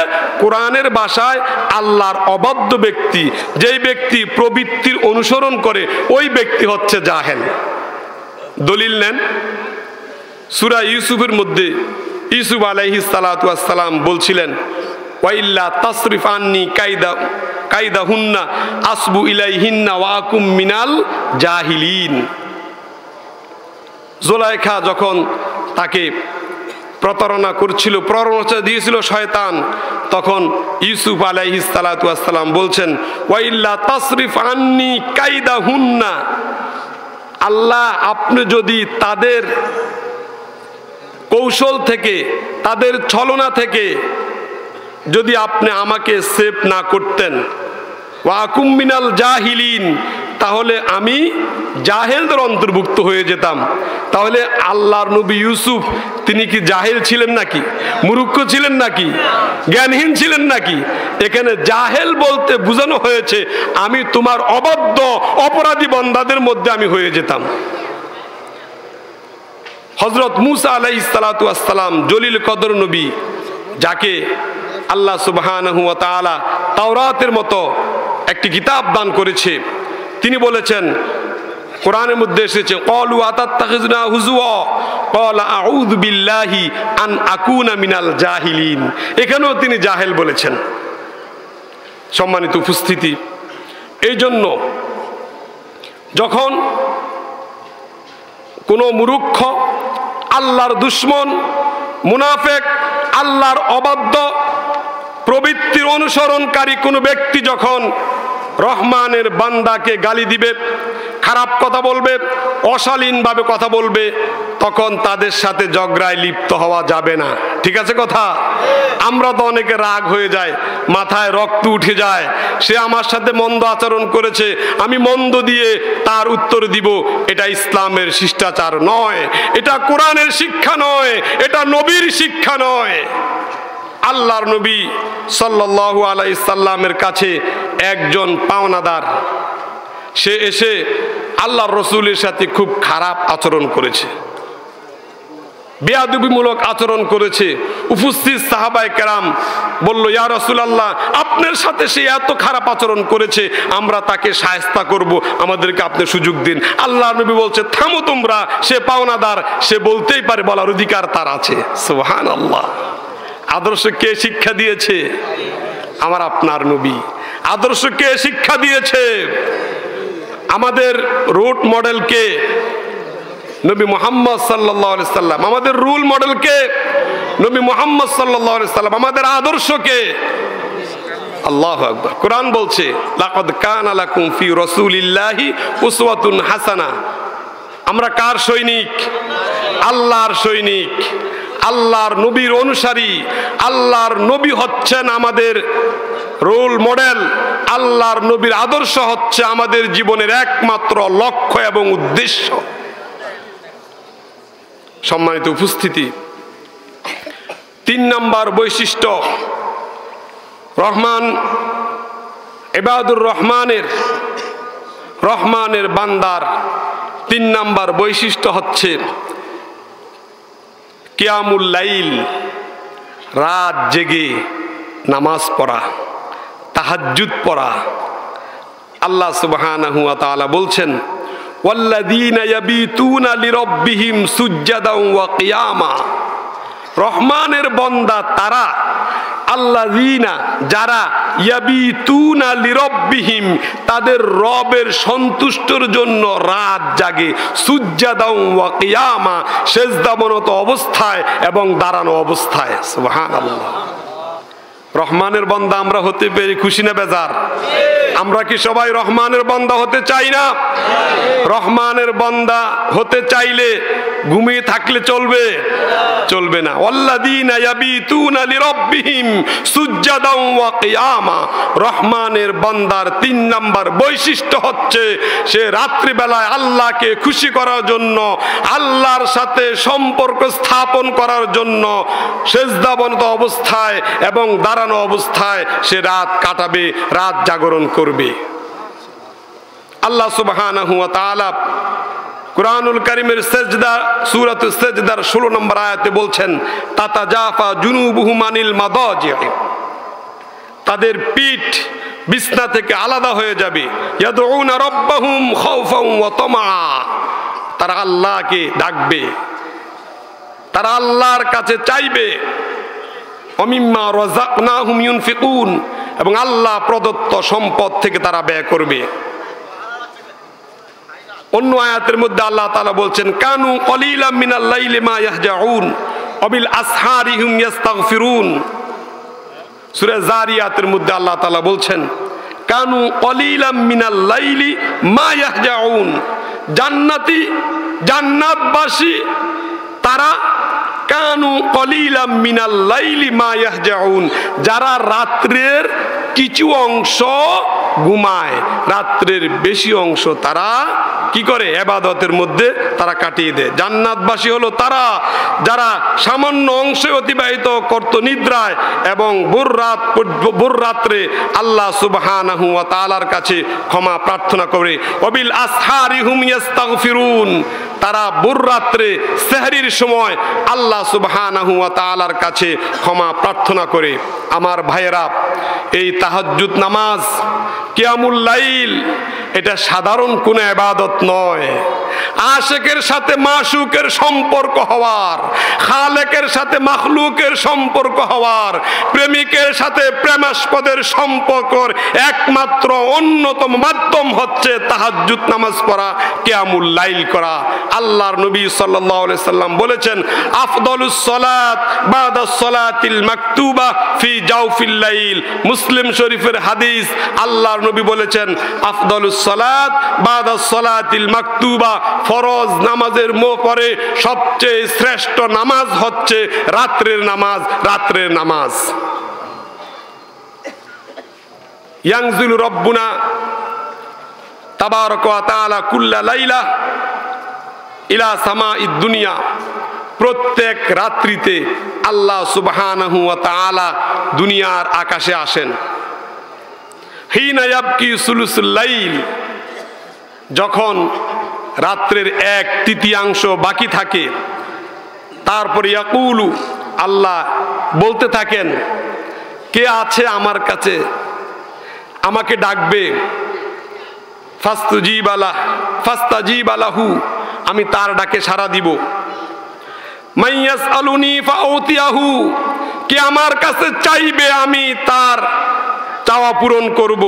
কোরআনের ভাষায় আল্লাহর অবাধ্য ব্যক্তি। যেই ব্যক্তি প্রবৃত্তির অনুসরণ করে ওই ব্যক্তি হচ্ছে জাহেল। দলিল নেন, সূরা ইউসুফের মধ্যে ইউসুফ আলাইহিস সালাতু ওয়াস সালাম বলছিলেন, ওয়াইল্লা তাসরিফ আন্নি কাইদাহুন্না আসবু ইলাইহিন্না ওয়া আকুম মিনাল জাহিলিন। জুলাইখা যখন তাকে প্রতারণা করছিল, প্ররোচনা দিয়েছিল শয়তান, তখন ইউসুফ আলাইহিস সালাতু ওয়াস সালাম বলছেন, ওয়াইল্লা তাসরিফ আন্নি কাইদাহুন্না, আল্লাহ আপনি যদি তাদের কৌশল থেকে, তাদের ছলনা থেকে যদি আপনি আমাকে সেভ না করতেন, ওয়া আকুম মিনাল জাহিলিন, তাহলে আমি জাহেলদের অন্তর্ভুক্ত হয়ে যেতাম। তাহলে আল্লাহর নবী ইউসুফ তিনি কি জাহেল ছিলেন নাকি? মূর্খ ছিলেন নাকি? জ্ঞানহীন ছিলেন নাকি? এখানে জাহেল বলতে বোঝানো হয়েছে আমি তোমার অবাধ্য অপরাধী বান্দাদের মধ্যে আমি হয়ে যেতাম। হযরত মূসা আলাইহিস সালাতু ওয়াস সালাম জলিল কদর নবী, যাকে আল্লাহ সুবহানাহু ওয়া তাআলা তাওরাতের মতো একটি কিতাব দান করেছে, তিনি বলেছেন, কোরআনের মধ্যে এসেছে, ক্বালু আতাত্তাখিযুনা হুজুয়া ক্বালা আউযু বিল্লাহি আন আকুনা মিনাল জাহিলিন। এখানেও তিনি জাহেল বলেছেন। সম্মানিত উপস্থিতি, এই জন্য যখন কোনো মূর্খ, আল্লাহর দুশমন, মুনাফিক, আল্লাহর অবাধ্য প্রবৃত্তির অনুসরণকারী কোনো ব্যক্তি যখন রহমানের বান্দাকে গালি দিবে, খারাপ কথা বলবে, অশালীনভাবে কথা বলবে, তখন তাদের সাথে ঝগড়ায় লিপ্ত হওয়া যাবে না। ঠিক আছে কথা? আমরা তো অনেকে রাগ হয়ে যায়, মাথায় রক্ত উঠে যায়, সে আমার সাথে মন্দ আচরণ করেছে, আমি মন্দ দিয়ে তার উত্তর দিব। এটা ইসলামের শিষ্টাচার নয়, এটা কোরআনের শিক্ষা নয়, এটা নবীর শিক্ষা নয়। আল্লাহর নবী সাল্লাল্লাহু আলাইহি সাল্লামের কাছে একজন পাওনাদার, সে এসে আল্লাহর রসুলের সাথে খুব খারাপ আচরণ করেছে, বেয়াদবিমূলক আচরণ করেছে। উপস্থিত সাহাবায়ে কেরাম বলল, ইয়া রাসূলুল্লাহ, আপনার সাথে সে এত খারাপ আচরণ করেছে, আমরা তাকে শায়েস্তা করব, আমাদেরকে আপনি সুযোগ দিন। আল্লাহর নবী বলছে, থামো তোমরা, সে পাওনাদার, সে বলতেই পারে, বলার অধিকার তার আছে। সুবহানাল্লাহ। আদর্শ কে শিক্ষা দিয়েছে? আমার আপনার নবী। আদর্শ কে শিক্ষা দিয়েছে? আমাদের রোড মডেল কে? নবী মুহাম্মদ সাল্লাল্লাহু আলাইহি সাল্লাম। আমাদের রুল মডেল কে? নবী মুহাম্মদ সাল্লাল্লাহু আলাইহি সাল্লাম। আমাদের আদর্শ কে? আল্লাহু আকবার। কোরআন বলছে, লাকাদ কানা লাকুম ফি রাসূলিল্লাহি উসওয়াতুন হাসানাহ। আমরা কার সৈনিক? আল্লাহর সৈনিক, আল্লাহর নবীর অনুসারী। আল্লাহর নবী হচ্ছেন আমাদের রোল মডেল। আল্লাহর নবীর আদর্শ হচ্ছে আমাদের জীবনের একমাত্র লক্ষ্য এবং উদ্দেশ্য। সম্মানিত উপস্থিতি, 3 নম্বর বৈশিষ্ট্য, রহমান ইবাদুর রহমানের বান্দার 3 নম্বর বৈশিষ্ট্য হচ্ছে কিয়ামুল লাইল, রাত জেগে নামাজ পড়া, তাহাজ্জুদ পড়া। আল্লাহ সুবহানাহু ওয়া তাআলা বলছেন, ওয়াল্লাযীনা ইয়াবিতুনা লিরাব্বিহিম সুজদান ওয়া কিয়ামা। রহমানের বান্দা তারা, আল্লাযীনা যারা, ইয়াবিতুনা লিরাব্বিহিম তাদের রবের সন্তুষ্টর জন্য রাত জাগে, সুজদান ওয়া কিয়ামা সিজদাবনত অবস্থায় এবং দাঁড়ানো অবস্থায়। সুবহানাল্লাহ। রহমানের বান্দা আমরা হতে পেরে খুশি না বেজার? আমরা কি সবাই রহমানের বান্দা হতে চাই না? রহমানের বান্দা হতে চাইলে ঘুমিয়ে থাকলে চলবে? চলবে না। ওয়াল্লাযীনা ইয়াবিতুনা লিরাব্বিহিম সুজদান ওয়া কিয়ামা। রহমানের বান্দার 3 নম্বর বৈশিষ্ট্য হচ্ছে সে রাত্রি বেলায় আল্লাহকে খুশি করার জন্য, আল্লাহর সাথে সম্পর্ক স্থাপন করার জন্য সিজদাবনত অবস্থায় এবং দাঁড়ানো অবস্থায় সে রাত কাটাবে, রাত জাগরণ করবে। আল্লাহ সুবহানাহু ওয়া তাআলা কুরআনুল কারীমের সিজদা, সূরাতুস সিজদার 16 নম্বর আয়াতে বলছেন, তাতাজাফা জুনুবুহুম আনিল মাদাজি। তাদের পিঠ বিছনা থেকে আলাদা হয়ে যাবে। ইয়াদউনা রাব্বাহুম খাউফান ওয়া তামা। তারা আল্লাহকে ডাকবে, তারা আল্লাহর কাছে চাইবে। ওমিম্মা রাযাকনাহুম ইউনফিকুন, এবং আল্লাহ প্রদত্ত সম্পদ থেকে তারা ব্যয় করবে। অন্য আয়াতের মধ্যে আল্লাহ তাআলা বলছেন, কানু কলিলাম মিনাল লাইলি মা ইয়াহজাউন ওয়া বিল আসহারিহিম ইস্তাগফিরুন। সূরা যারিয়াতের মধ্যে আল্লাহ তাআলা বলছেন, কানু কলিলাম মিনাল লাইলি মা ইয়াহজাউন। জান্নাতবাসী তারা, কানু কলিলাম মিনাল লাইলি মা ইয়াহজাউন, যারা রাত্রের কিছু অংশ ঘুমায়, রাত্রের বেশি অংশ তারা কি করে? ইবাদতের মধ্যে তারা কাটিয়ে দেয়। জান্নাতবাসী হলো তারা যারা সামান্য অংশে অতিবাহিত করত নিদ্রায় এবং ভোর রাত্রে আল্লাহ সুবহানাহু ওয়া তাআলার কাছে ক্ষমা প্রার্থনা করে। ওয়াবিল আসহারিহুম ইস্তাগফিরুন, তারা ভোর রাত্রে সেহরির সময় আল্লাহ সুবহানাহু ওয়া তাআলার কাছে ক্ষমা প্রার্থনা করে। আমার ভাইয়েরা, এই তাহাজ্জুদ নামাজ, কিয়ামুল লাইল, এটা সাধারণ কোনো ইবাদত নয়। আশিকের সাথে মাশুকের সম্পর্ক হওয়ার, খালেকের সাথে মাখলুকের সম্পর্ক হওয়ার, প্রেমিকের সাথে প্রেমাস্পদের সম্পর্কের একমাত্র অন্যতম মাধ্যম হচ্ছে তাহাজ্জুদ নামাজ পড়া, কিয়ামুল লাইল করা। আল্লাহর নবী সাল্লাল্লাহু আলাইহি সাল্লাম বলেছেন, আফদালুস সালাত বাদাস সালাতিল মাকতুবা ফি জাওফিল লাইল। মুসলিম শরীফের হাদিস। আল্লাহর নবী বলেছেন, আফদালুস সালাত বাদাস সালাতিল মাকতুবা, ফরজ নামাজের পরে সবচেয়ে শ্রেষ্ঠ নামাজ হচ্ছে রাত্রের নামাজ। রাত্রের নামাজ ইয়ানজিলু রব্বুনা তাবারাকা ওয়া তাআলা কুল্লা লাইলা ইলা সামাঈদ দুনিয়া, প্রত্যেক রাত্রিতে আল্লাহ সুবহানাহু ওয়া তাআলা দুনিয়ার আকাশে আসেন। হিনা ইয়াবকি সুলুসুল লাইল, যখন রাত্রের 1/3 বাকি থাকে, তারপর ইয়াকুলু, আল্লাহ বলতে থাকেন, কে আছে আমার কাছে, আমাকে ডাকবে। ফাস্তাজিব লাহু, আমি তার ডাকে সাড়া দিব। মাইয়াসআলুনি ফাউতিয়াহু, কে আমার কাছে চাইবে আমি তার চাওয়া পূরণ করব।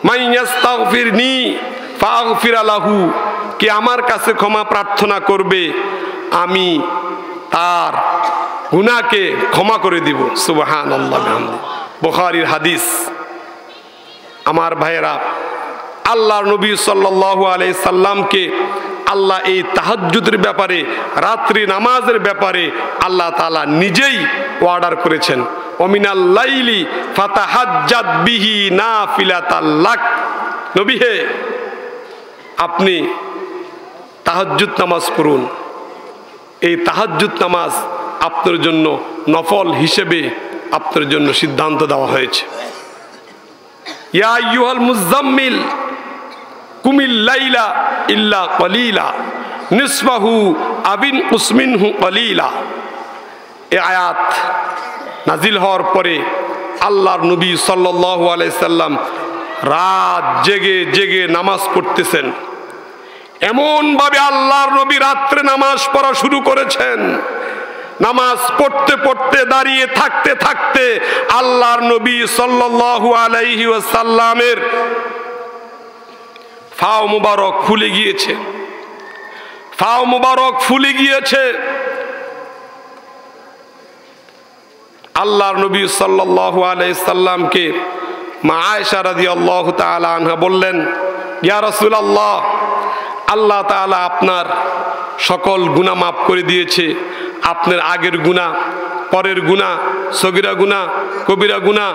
মাইয়াস্তাগফিরনি ফাগফির লাহু, কে আমার কাছে ক্ষমা প্রার্থনা করবে আমি তার গুনাহকে ক্ষমা করে দিব। সুবহানাল্লাহ বিহামদিহি। বুখারীর হাদিস। আমার ভাইয়েরা, আল্লাহর নবী সাল্লাল্লাহু আলাইহি সাল্লামকে আল্লাহ এই তাহাজ্জুদের ব্যাপারে, রাত্রি নামাজের ব্যাপারে আল্লাহ তাআলা নিজেই অর্ডার করেছেন। ওমিনাল লাইলি ফাতাহাজ্জাদ বিহি নাফিলাতাল লাক, নবী হে আপনি তাহাজ্জুদ নামাজ পড়ুন। এই তাহাজ্জুদ নামাজ আপনার জন্য নফল হিসেবে আপনার জন্য সিদ্ধান্ত দেওয়া হয়েছে। ইয়া আইয়ুহাল মুযাম্মিল কুমিল লাইলা ইল্লা কলিলা নিসফাহু আবিন কুসমিনহু কলিলা। এই আয়াত নাজিল হওয়ার পরে আল্লাহর নবী সাল্লাল্লাহু আলাইহি সাল্লাম রাত জেগে জেগে নামাজ পড়তেছেন। এমন ভাবে আল্লাহর নবী রাত্রে নামাজ পড়া শুরু করেছেন, নামাজ পড়তে পড়তে দাঁড়িয়ে থাকতে থাকতে আল্লাহর নবী সাল্লাল্লাহু আলাইহি ওয়াসাল্লামের ফাও মুবারক ফুলে গিয়েছে। ফাও মুবারক ফুলে গিয়েছে। আল্লাহর নবী সাল্লাল্লাহু আলাইহি সাল্লামকে মা আয়েশা রাদিয়াল্লাহু তাআলা আনহা বললেন, ইয়া রাসূলুল্লাহ, আল্লাহ তাআলা আপনার সকল গুনাহ মাফ করে দিয়েছে। আপনার আগের গুনাহ, পরের গুনাহ, সগীরা গুনাহ, কবিরা গুনাহ,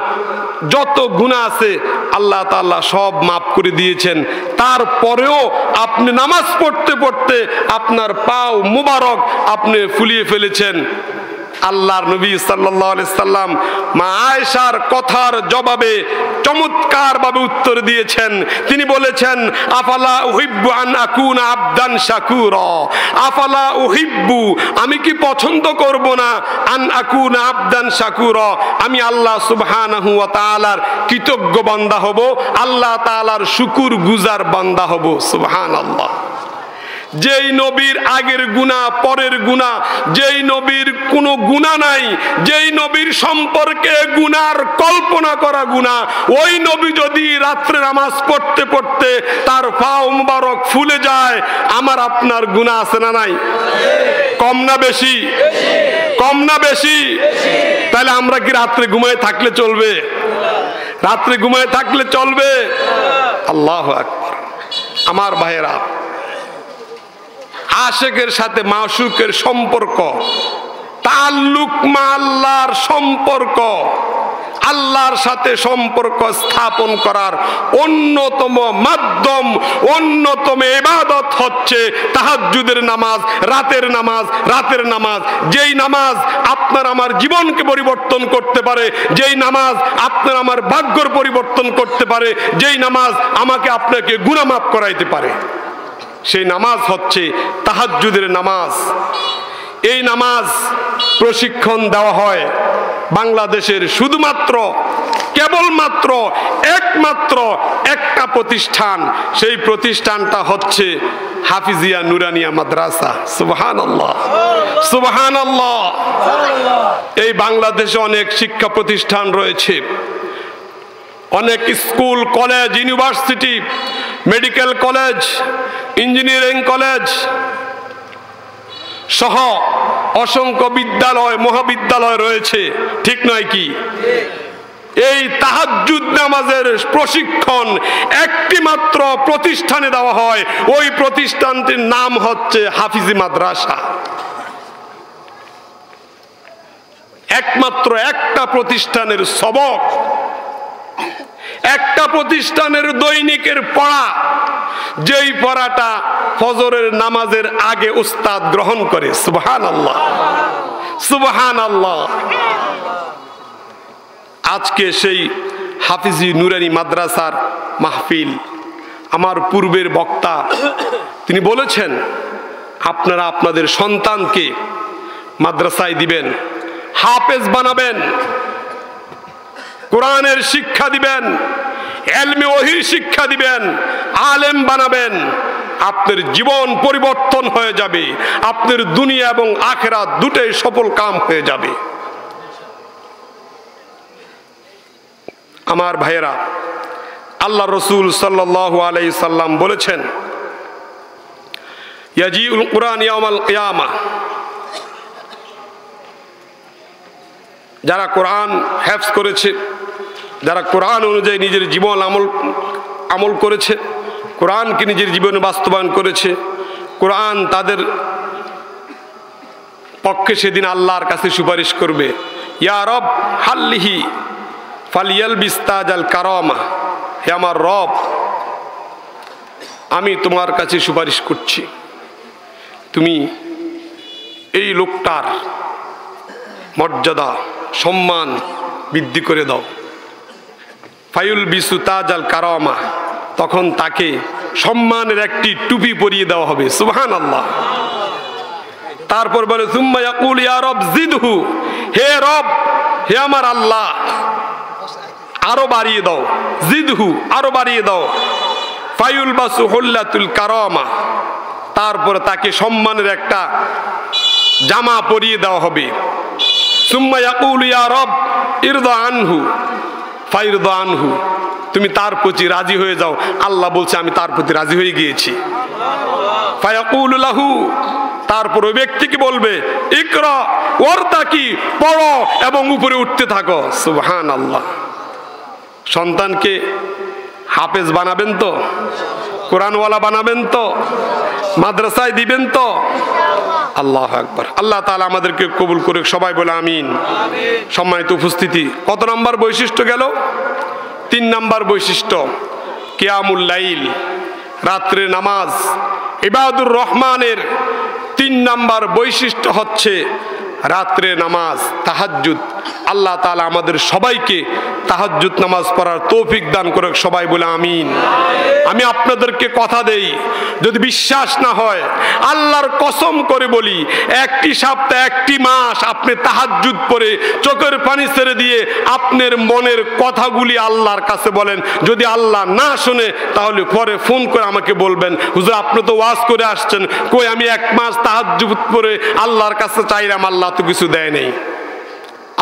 যত গুনাহ আছে আল্লাহ তাআলা সব মাফ করে দিয়েছেন। তারপরেও আপনি নামাজ পড়তে পড়তে আপনার পাও মুবারক আপনি ফুলিয়ে ফেলেছেন। আল্লাহর নবী সাল্লাল্লাহু আলাইহি সাল্লাম মা আয়েশার কথার জবাবে চমৎকার ভাবে উত্তর দিয়েছেন। তিনি বলেছেন, আফালা উহিব্বু আন আকুনা আবদান শাকুরা, আফালা উহিব্বু, আমি কি পছন্দ করব না, আন আকুনা আবদান শাকুরা, আমি আল্লাহ সুবহানাহু ওয়া তাআলার কৃতজ্ঞ বান্দা হব, আল্লাহ তাআলার শুকর গুজার বান্দা হব। সুবহানাল্লাহ। যেই নবীর আগের গুনাহ, পরের গুনাহ, যেই নবীর কোনো গুনাহ নাই, যেই নবীর সম্পর্কে গুনার কল্পনা করা গুনাহ, ওই নবী যদি রাত্রে নামাজ পড়তে পড়তে তার পাও মুবারক ফুলে যায়, আমার আপনার গুনাহ আছে না নাই? কম না বেশি? কম না বেশি? তাহলে আমরা কি রাত্রে ঘুমায় থাকলে চলবে? রাত্রে ঘুমায় থাকলে চলবে? আল্লাহু আকবার। আমার ভাইয়েরা, আশেকের সাথে মাশুকের সম্পর্ক, তাল্লুক মা আল্লাহর সম্পর্ক, আল্লাহর সাথে সম্পর্ক স্থাপন করার অন্যতম মাধ্যম, অন্যতম ইবাদত হচ্ছে তাহাজ্জুদের নামাজ, রাতের নামাজ। রাতের নামাজ, যেই নামাজ আপনার আমার জীবনকে পরিবর্তন করতে পারে, যেই নামাজ আপনার আমার ভাগ্যর পরিবর্তন করতে পারে, যেই নামাজ আমাকে আপনাকে গুনাহ মাফ করাইতে পারে, সেই নামাজ হচ্ছে তাহাজ্জুদের নামাজ। এই নামাজ প্রশিক্ষণ দেওয়া হয় বাংলাদেশের শুধুমাত্র কেবলমাত্র একমাত্র একটা প্রতিষ্ঠান, সেই প্রতিষ্ঠানটা হচ্ছে হাফিজিয়া নুরানিয়া মাদ্রাসা। সুবহানাল্লাহ, সুবহানাল্লাহ। এই বাংলাদেশে অনেক শিক্ষা প্রতিষ্ঠান রয়েছে, অনেক school, college, university, medical college, engineering college সহ অসংখ্য বিদ্যালয়, মহাবিদ্যালয় রয়েছে, ঠিক নয় কি? এই তাহাজ্জুদ নামাজের প্রশিক্ষণ একটি মাত্র প্রতিষ্ঠানে দেওয়া হয়, ওই প্রতিষ্ঠানটির নাম হচ্ছে হাফিজি মাদ্রাসা। একমাত্র একটা প্রতিষ্ঠানের সবক, একটা প্রতিষ্ঠানের দৈনিকের পড়া, যেই পড়াটা ফজরের নামাজের আগে উস্তাদ গ্রহণ করে। সুবহানাল্লাহ, সুবহানাল্লাহ। আজকে সেই হাফিজি নুরানি মাদ্রাসার মাহফিল, আমার পূর্বের বক্তা তিনি বলেছেন, আপনারা আপনাদের সন্তানকে মাদ্রাসায় দিবেন, হাফেজ বানাবেন, কোরআনের শিক্ষা দিবেন, ইলমে ওহীর শিক্ষা দিবেন, আলেম বানাবেন। আপনার জীবন পরিবর্তন হয়ে যাবে, আপনার দুনিয়া এবং আখিরাত দুটোই সফল কাম হয়ে যাবে। আমার ভাইয়েরা, আল্লাহ রসুল সাল্লাল্লাহু আলাইহি সাল্লাম বলেছেন, ইয়াজিউল কুরআন ইয়াউমাল কিয়ামা, যারা কোরআন হেফজ করেছে, যারা কোরআন অনুযায়ী নিজের জীবন আমল করেছে, কোরআনকে নিজের জীবনে বাস্তবায়ন করেছে, কোরআন তাদের পক্ষে সেদিন আল্লাহর কাছে সুপারিশ করবে, ইয়া রব হাল্লিহি ফালিয়ালবিস তাজাল কারামা, হে আমার রব, আমি তোমার কাছে সুপারিশ করছি, তুমি এই লোকটার মর্যাদা সম্মান বৃদ্ধি করে দাও। ফায়ুল বিসু তাজাল কারামা, তখন তাকে সম্মানের একটি টুপি পরিয়ে দেওয়া হবে। সুবহানাল্লাহ। তারপর বলে সুম্মা ইয়াকুল ইয়া রব জিদহু, হে রব, হে আমার আল্লাহ, আরো বাড়িয়ে দাও, জিদহু, আরো বাড়িয়ে দাও। ফায়ুল বাসু হুল্লাতুল কারামা, তারপর তাকে সম্মানের একটা জামা পরিয়ে দেওয়া হবে। সুম্মা ইয়াকুল ইয়া রব ইরদা আনহু ফাইরদা আনহু, তুমি তার প্রতি রাজি হয়ে যাও। আল্লাহ বলছে আমি তার প্রতি রাজি হয়ে গিয়েছি। ফায়াকুল লাহু, তারপর ওই ব্যক্তিকে বলবে ইকরা ওয়ারতাকি, পড়ো এবং উপরে উঠতে থাকো। সুবহানাল্লাহ। সন্তানকে হাফেজ বানাবেন তো, কোরআনওয়ালা বানাবেন তো, মাদ্রাসায় দিবেন তো। আল্লাহু আকবার। আল্লাহ তাআলা আমাদেরকে কবুল করে, সবাই বলে আমিন। সম্মানিত উপস্থিতি, কত নম্বর বৈশিষ্ট্য গেল? 3 নম্বর বৈশিষ্ট্য, কিয়ামুল লাইল, রাত্রে নামাজ। ইবাদুর রহমানের 3 নম্বর বৈশিষ্ট্য হচ্ছে রাত্রে নামাজ, তাহাজ্জুদ। আল্লাহ তাআলা আমাদের সবাইকে তাহাজ্জুদ নামাজ পড়ার তৌফিক দান করে, সবাই বলে আমিন। আমি আপনাদেরকে কথা দেই, যদি বিশ্বাস না হয় আল্লাহর কসম করে বলি, একটি সপ্তাহ, একটি মাস আপনি তাহাজ্জুদ পড়ে চোখের পানি ছেড়ে দিয়ে আপনার মনের কথাগুলি আল্লাহর কাছে বলেন। যদি আল্লাহ না শুনে তাহলে পরে ফোন করে আমাকে বলবেন, হুজুর আপনি তো ওয়াজ করে আসছেন, কই আমি 1 মাস তাহাজ্জুদ পড়ে আল্লাহর কাছে চাইলাম, আল্লাহ তো কিছু দেয় নেই।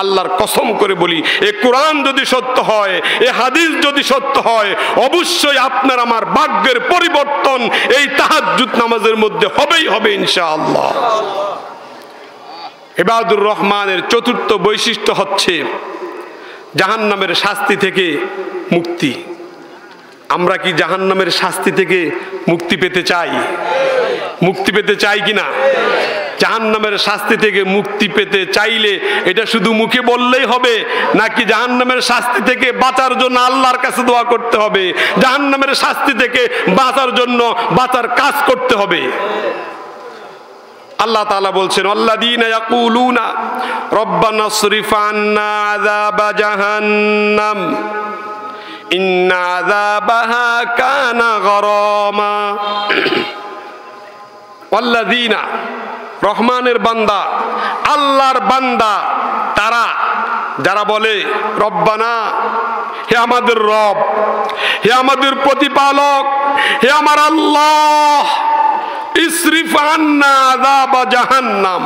আল্লাহর কসম করে বলি, এই কোরআন যদি সত্য হয়, এই হাদিস যদি সত্য হয়, অবশ্যই আপনার আমার ভাগ্যের পরিবর্তন এই তাহাজ্জুদ নামাজের মধ্যে হবেই হবে ইনশাআল্লাহ। ইবাদুর রহমানের 4র্থ বৈশিষ্ট্য হচ্ছে জাহান্নামের শাস্তি থেকে মুক্তি। আমরা কি জাহান্নামের শাস্তি থেকে মুক্তি পেতে চাই? মুক্তি পেতে চাই কিনা? জাহান্নামের শাস্তি থেকে মুক্তি পেতে চাইলে এটা শুধু মুখে বললেই হবে, নাকি জাহান্নামের শাস্তি থেকে বাঁচার জন্য আল্লাহর কাছে দোয়া করতে হবে? জাহান্নামের শাস্তি থেকে বাঁচার জন্য বাঁচার কাজ করতে হবে। আল্লাহ তাআলা বলছেন, আল্লাযীনা ইয়াকুলুনা রব্বানা সরিফ আন্না আযাবা জাহান্নাম ইন্না আযাবাহা কানা গরামা। আল্লাযীনা, রহমানের বান্দা, আল্লাহর বান্দা তারা যারা বলে রব্বানা, হে আমাদের রব, হে আমাদের প্রতিপালক, হে আমার আল্লাহ, ইসরিফ আন্না আযাবা জাহান্নাম,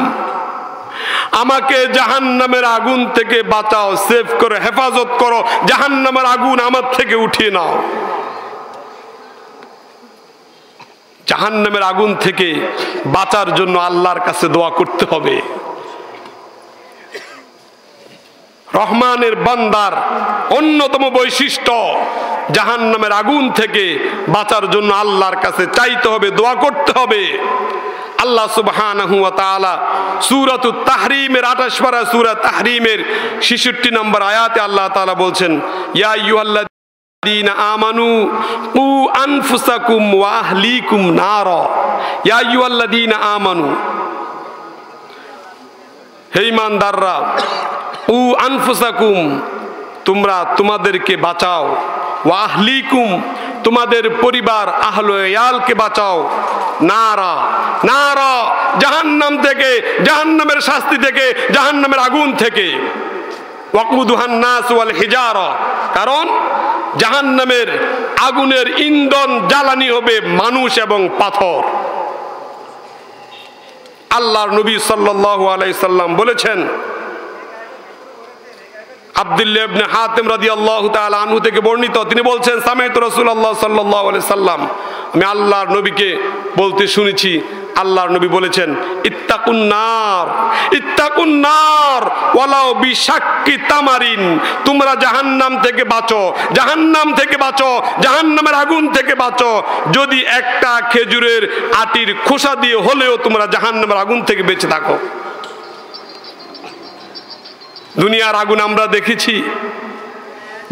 আমাকে জাহান্নামের আগুন থেকে বাঁচাও, সেভ করো, হেফাজত করো, জাহান্নামের আগুন আমার থেকে উঠিয়ে নাও। জাহান্নামের আগুন থেকে বাঁচার জন্য আল্লাহর কাছে দোয়া করতে হবে। রহমানের বান্দার অন্যতম বৈশিষ্ট্য জাহান্নামের আগুন থেকে বাঁচার জন্য আল্লাহর কাছে চাইতে হবে, দোয়া করতে হবে। আল্লাহ সুবহানাহু ওয়া তাআলা সূরাতুত তাহরীমের 28 পারা সূরা তাহরীমের 66 নম্বর আয়াতে আল্লাহ তাআলা বলছেন, ইয়া আইয়ুহাল্লাযীনা আমানু কু আনফুসাকুম ওয়া আহলিকুম নারা। ইয়া আইয়ুহাল্লাযীনা আমানু, হে ঈমানদাররা, কু আনফুসাকুম, তোমরা তোমাদেরকে বাঁচাও, ওয়া আহলিকুম, তোমাদের পরিবার আহলে ইয়ালকে বাঁচাও, নারা, নারা, জাহান্নাম থেকে, জাহান্নামের শাস্তি থেকে, জাহান্নামের আগুন থেকে। ওয়াকুদুহান নাস ওয়াল হিজারা, কারণ জাহান্নামের আগুনের ইন্ধন জ্বালানি হবে মানুষ এবং পাথর। আল্লাহর নবী সাল্লাল্লাহু আলাইহি সাল্লাম বলেছেন, আব্দুল্লাহ ইবনে হাতিম রাদিয়াল্লাহু তাআলা আনহু থেকে বর্ণিত, তিনি বলছেন, সামাইতু রাসূলুল্লাহ সাল্লাল্লাহু আলাইহি সাল্লাম, আমি আল্লাহর নবীকে বলতে শুনেছি, আল্লাহর নবী বলেছেন, ইত্তাকুন নার, ইত্তাকুন নার ওয়ালাউ বিশাক্কি তামারিন, তোমরা জাহান্নাম থেকে বাঁচো, জাহান্নাম থেকে বাঁচো, জাহান্নামের আগুন থেকে বাঁচো, যদি একটা খেজুরের আটির খোসা দিয়ে হলেও তোমরা জাহান্নামের আগুন থেকে বেঁচে থাকো। দুনিয়ার আগুন আমরা দেখেছি,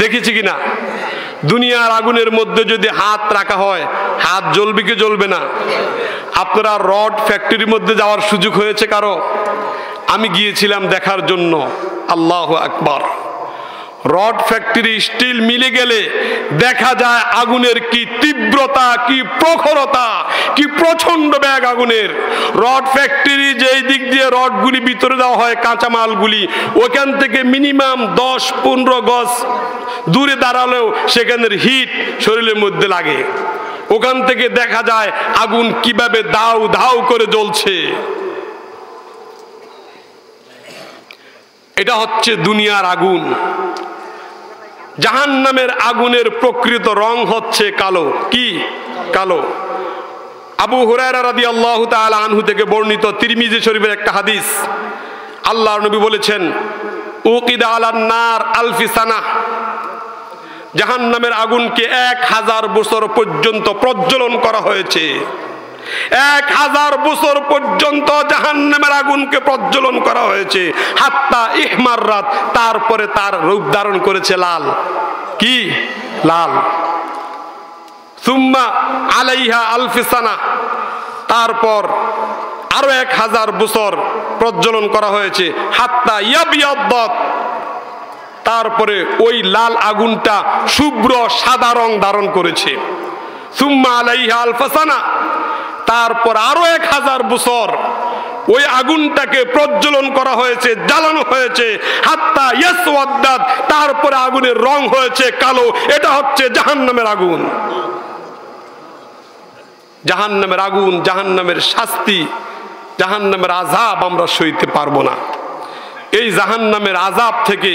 দেখেছি কিনা? দুনিয়ার আগুনের মধ্যে যদি হাত রাখা হয়, হাত জ্বলবে কি জ্বলবে না? আপনারা রড ফ্যাক্টরির মধ্যে যাওয়ার সুযোগ হয়েছে কারো? আমি গিয়েছিলাম দেখার জন্য। আল্লাহু আকবার। রড ফ্যাক্টরি, স্টিল মিলে গেলে দেখা যায় আগুনের কি তীব্রতা, কি প্রখরতা, কি প্রচন্ড বেগ আগুনের। রড ফ্যাক্টরি যেই দিক দিয়ে রডগুলি ভিতরে দেওয়া হয়, কাঁচামালগুলি, ওখান থেকে মিনিমাম 10-15 গজ দূরে দাঁড়ালেও সেখানের হিট শরীরের মধ্যে লাগে। ওখান থেকে দেখা যায় আগুন কিভাবে দাউ দাউ করে জ্বলছে। এটা হচ্ছে দুনিয়ার আগুন। জাহান্নামের আগুনের প্রকৃত রং হচ্ছে কালো। কি কালো? আবু হুরায়রা রাদিয়াল্লাহু তাআলা আনহু থেকে বর্ণিত তিরমিজি শরীফের একটা হাদিস, আল্লাহর নবী বলেছেন, উকিদা আলান নার আলফি সানাহ, জাহান্নামের আগুনকে 1000 বছর পর্যন্ত প্রজ্বলন করা হয়েছে। 1000 বছর পর্যন্ত জাহান্নামের আগুনকে প্রজ্বলন করা হয়েছে। হাত্তা ইহমাররাত, তারপরে তার রূপ ধারণ করেছে লাল। কি লাল? সুম্মা আলাইহা আলফি সানা, তারপর আরো 1000 বছর প্রজ্বলন করা হয়েছে। হাত্তা ইয়াবিয়াদ্দাত, তারপরে ওই লাল আগুনটা শুভ্র সাদা রং ধারণ করেছে। সুম্মা আলাইহা আলফা সানা, তারপর আরো 1000 বছর ওই আগুনটাকে প্রজ্বলন করা হয়েছে, জ্বালানো হয়েছে। হাত্তা ইয়াসওয়াদ্দাত, তারপরে আগুনের রং হয়েছে কালো। এটা হচ্ছে জাহান্নামের আগুন। জাহান্নামের আগুন, জাহান্নামের শাস্তি, জাহান্নামের আযাব আমরা সইতে পারবো না। এই জাহান্নামের আযাব থেকে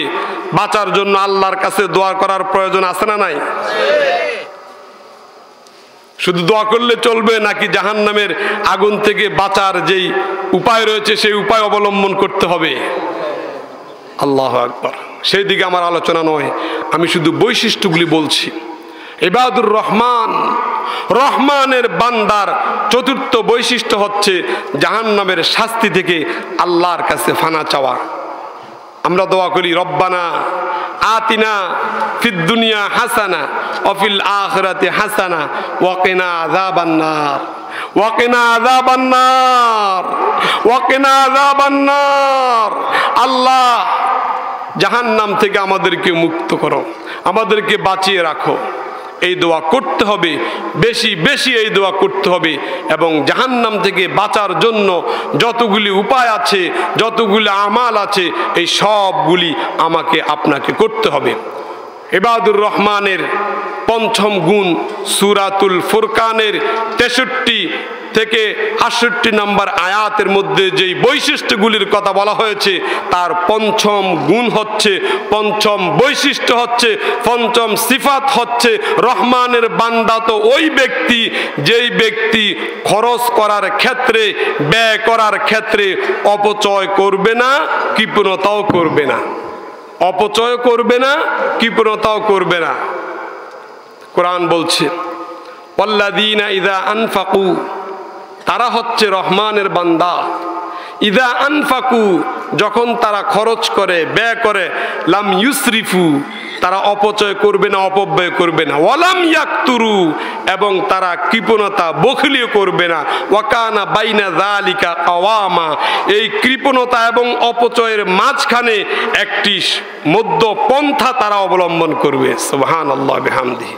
বাঁচার জন্য আল্লাহর কাছে দোয়া করার প্রয়োজন আছে না নাই? শুধু দোয়া করলে চলবে নাকি জাহান্নামের আগুন থেকে বাঁচার যেই উপায় রয়েছে সেই উপায় অবলম্বন করতে হবে? আল্লাহু আকবার। সেই দিকে আমার আলোচনা নয়, আমি শুধু বৈশিষ্ট্যগুলি বলছি। ইবাদুর রহমান, রহমানের বান্দার চতুর্থ বৈশিষ্ট্য হচ্ছে জাহান্নামের শাস্তি থেকে আল্লাহর কাছে ফানা চাওয়া। আমরা দোয়া করি, রব্বানা আতিনা ফিদ দুনিয়া হাসানা ওয়া ফিল আখিরাতি হাসানা ওয়া কিনা আযাবান নার, ওয়া কিনা আযাবান নার, ওয়া কিনা আযাবান নার। আল্লাহ, জাহান্নাম থেকে আমাদেরকে মুক্ত করো, আমাদেরকে বাঁচিয়ে রাখো। এই দোয়া করতে হবে, বেশি বেশি এই দোয়া করতে হবে। এবং জাহান্নাম থেকে বাঁচার জন্য যতগুলি উপায় আছে, যতগুলি আমাল আছে, এই সবগুলি আমাকে আপনাকে করতে হবে। ইবাদুর রহমানের পঞ্চম গুণ সূরাতুল ফুরকানের 63 থেকে 68 নম্বর আয়াতের মধ্যে যেই বৈশিষ্ট্যগুলির কথা বলা হয়েছে, তার পঞ্চম গুণ হচ্ছে, পঞ্চম বৈশিষ্ট্য হচ্ছে, পঞ্চম সিফাত হচ্ছে, রহমানের বান্দা তো ওই ব্যক্তি যেই ব্যক্তি খরচ করার ক্ষেত্রে, ব্যয় করার ক্ষেত্রে অপচয় করবে না, কৃপণতাও করবে না। অপচয় করবে না, কৃপণতাও করবে না। কোরআন বলছে ওয়াল্লাযীনা ইযা আনফাকু, তারা হচ্ছে রহমানের বান্দা, ইযা আনফাকু, যখন তারা খরচ করে, ব্যয় করে, লাম ইউসরিফু, তারা অপচয় করবে না, অপব্যয় করবে না, ওয়ালাম ইয়াকতুরু, এবং তারা কৃপণতা বখিলিও করবে না, ওয়াকানা বাইনা যালিকা কাওয়ামা, এই কৃপণতা এবং অপচয়ের মাঝখানে একটি মধ্যপন্থা তারা অবলম্বন করবে। সুবহানাল্লাহ বিহামদিহি।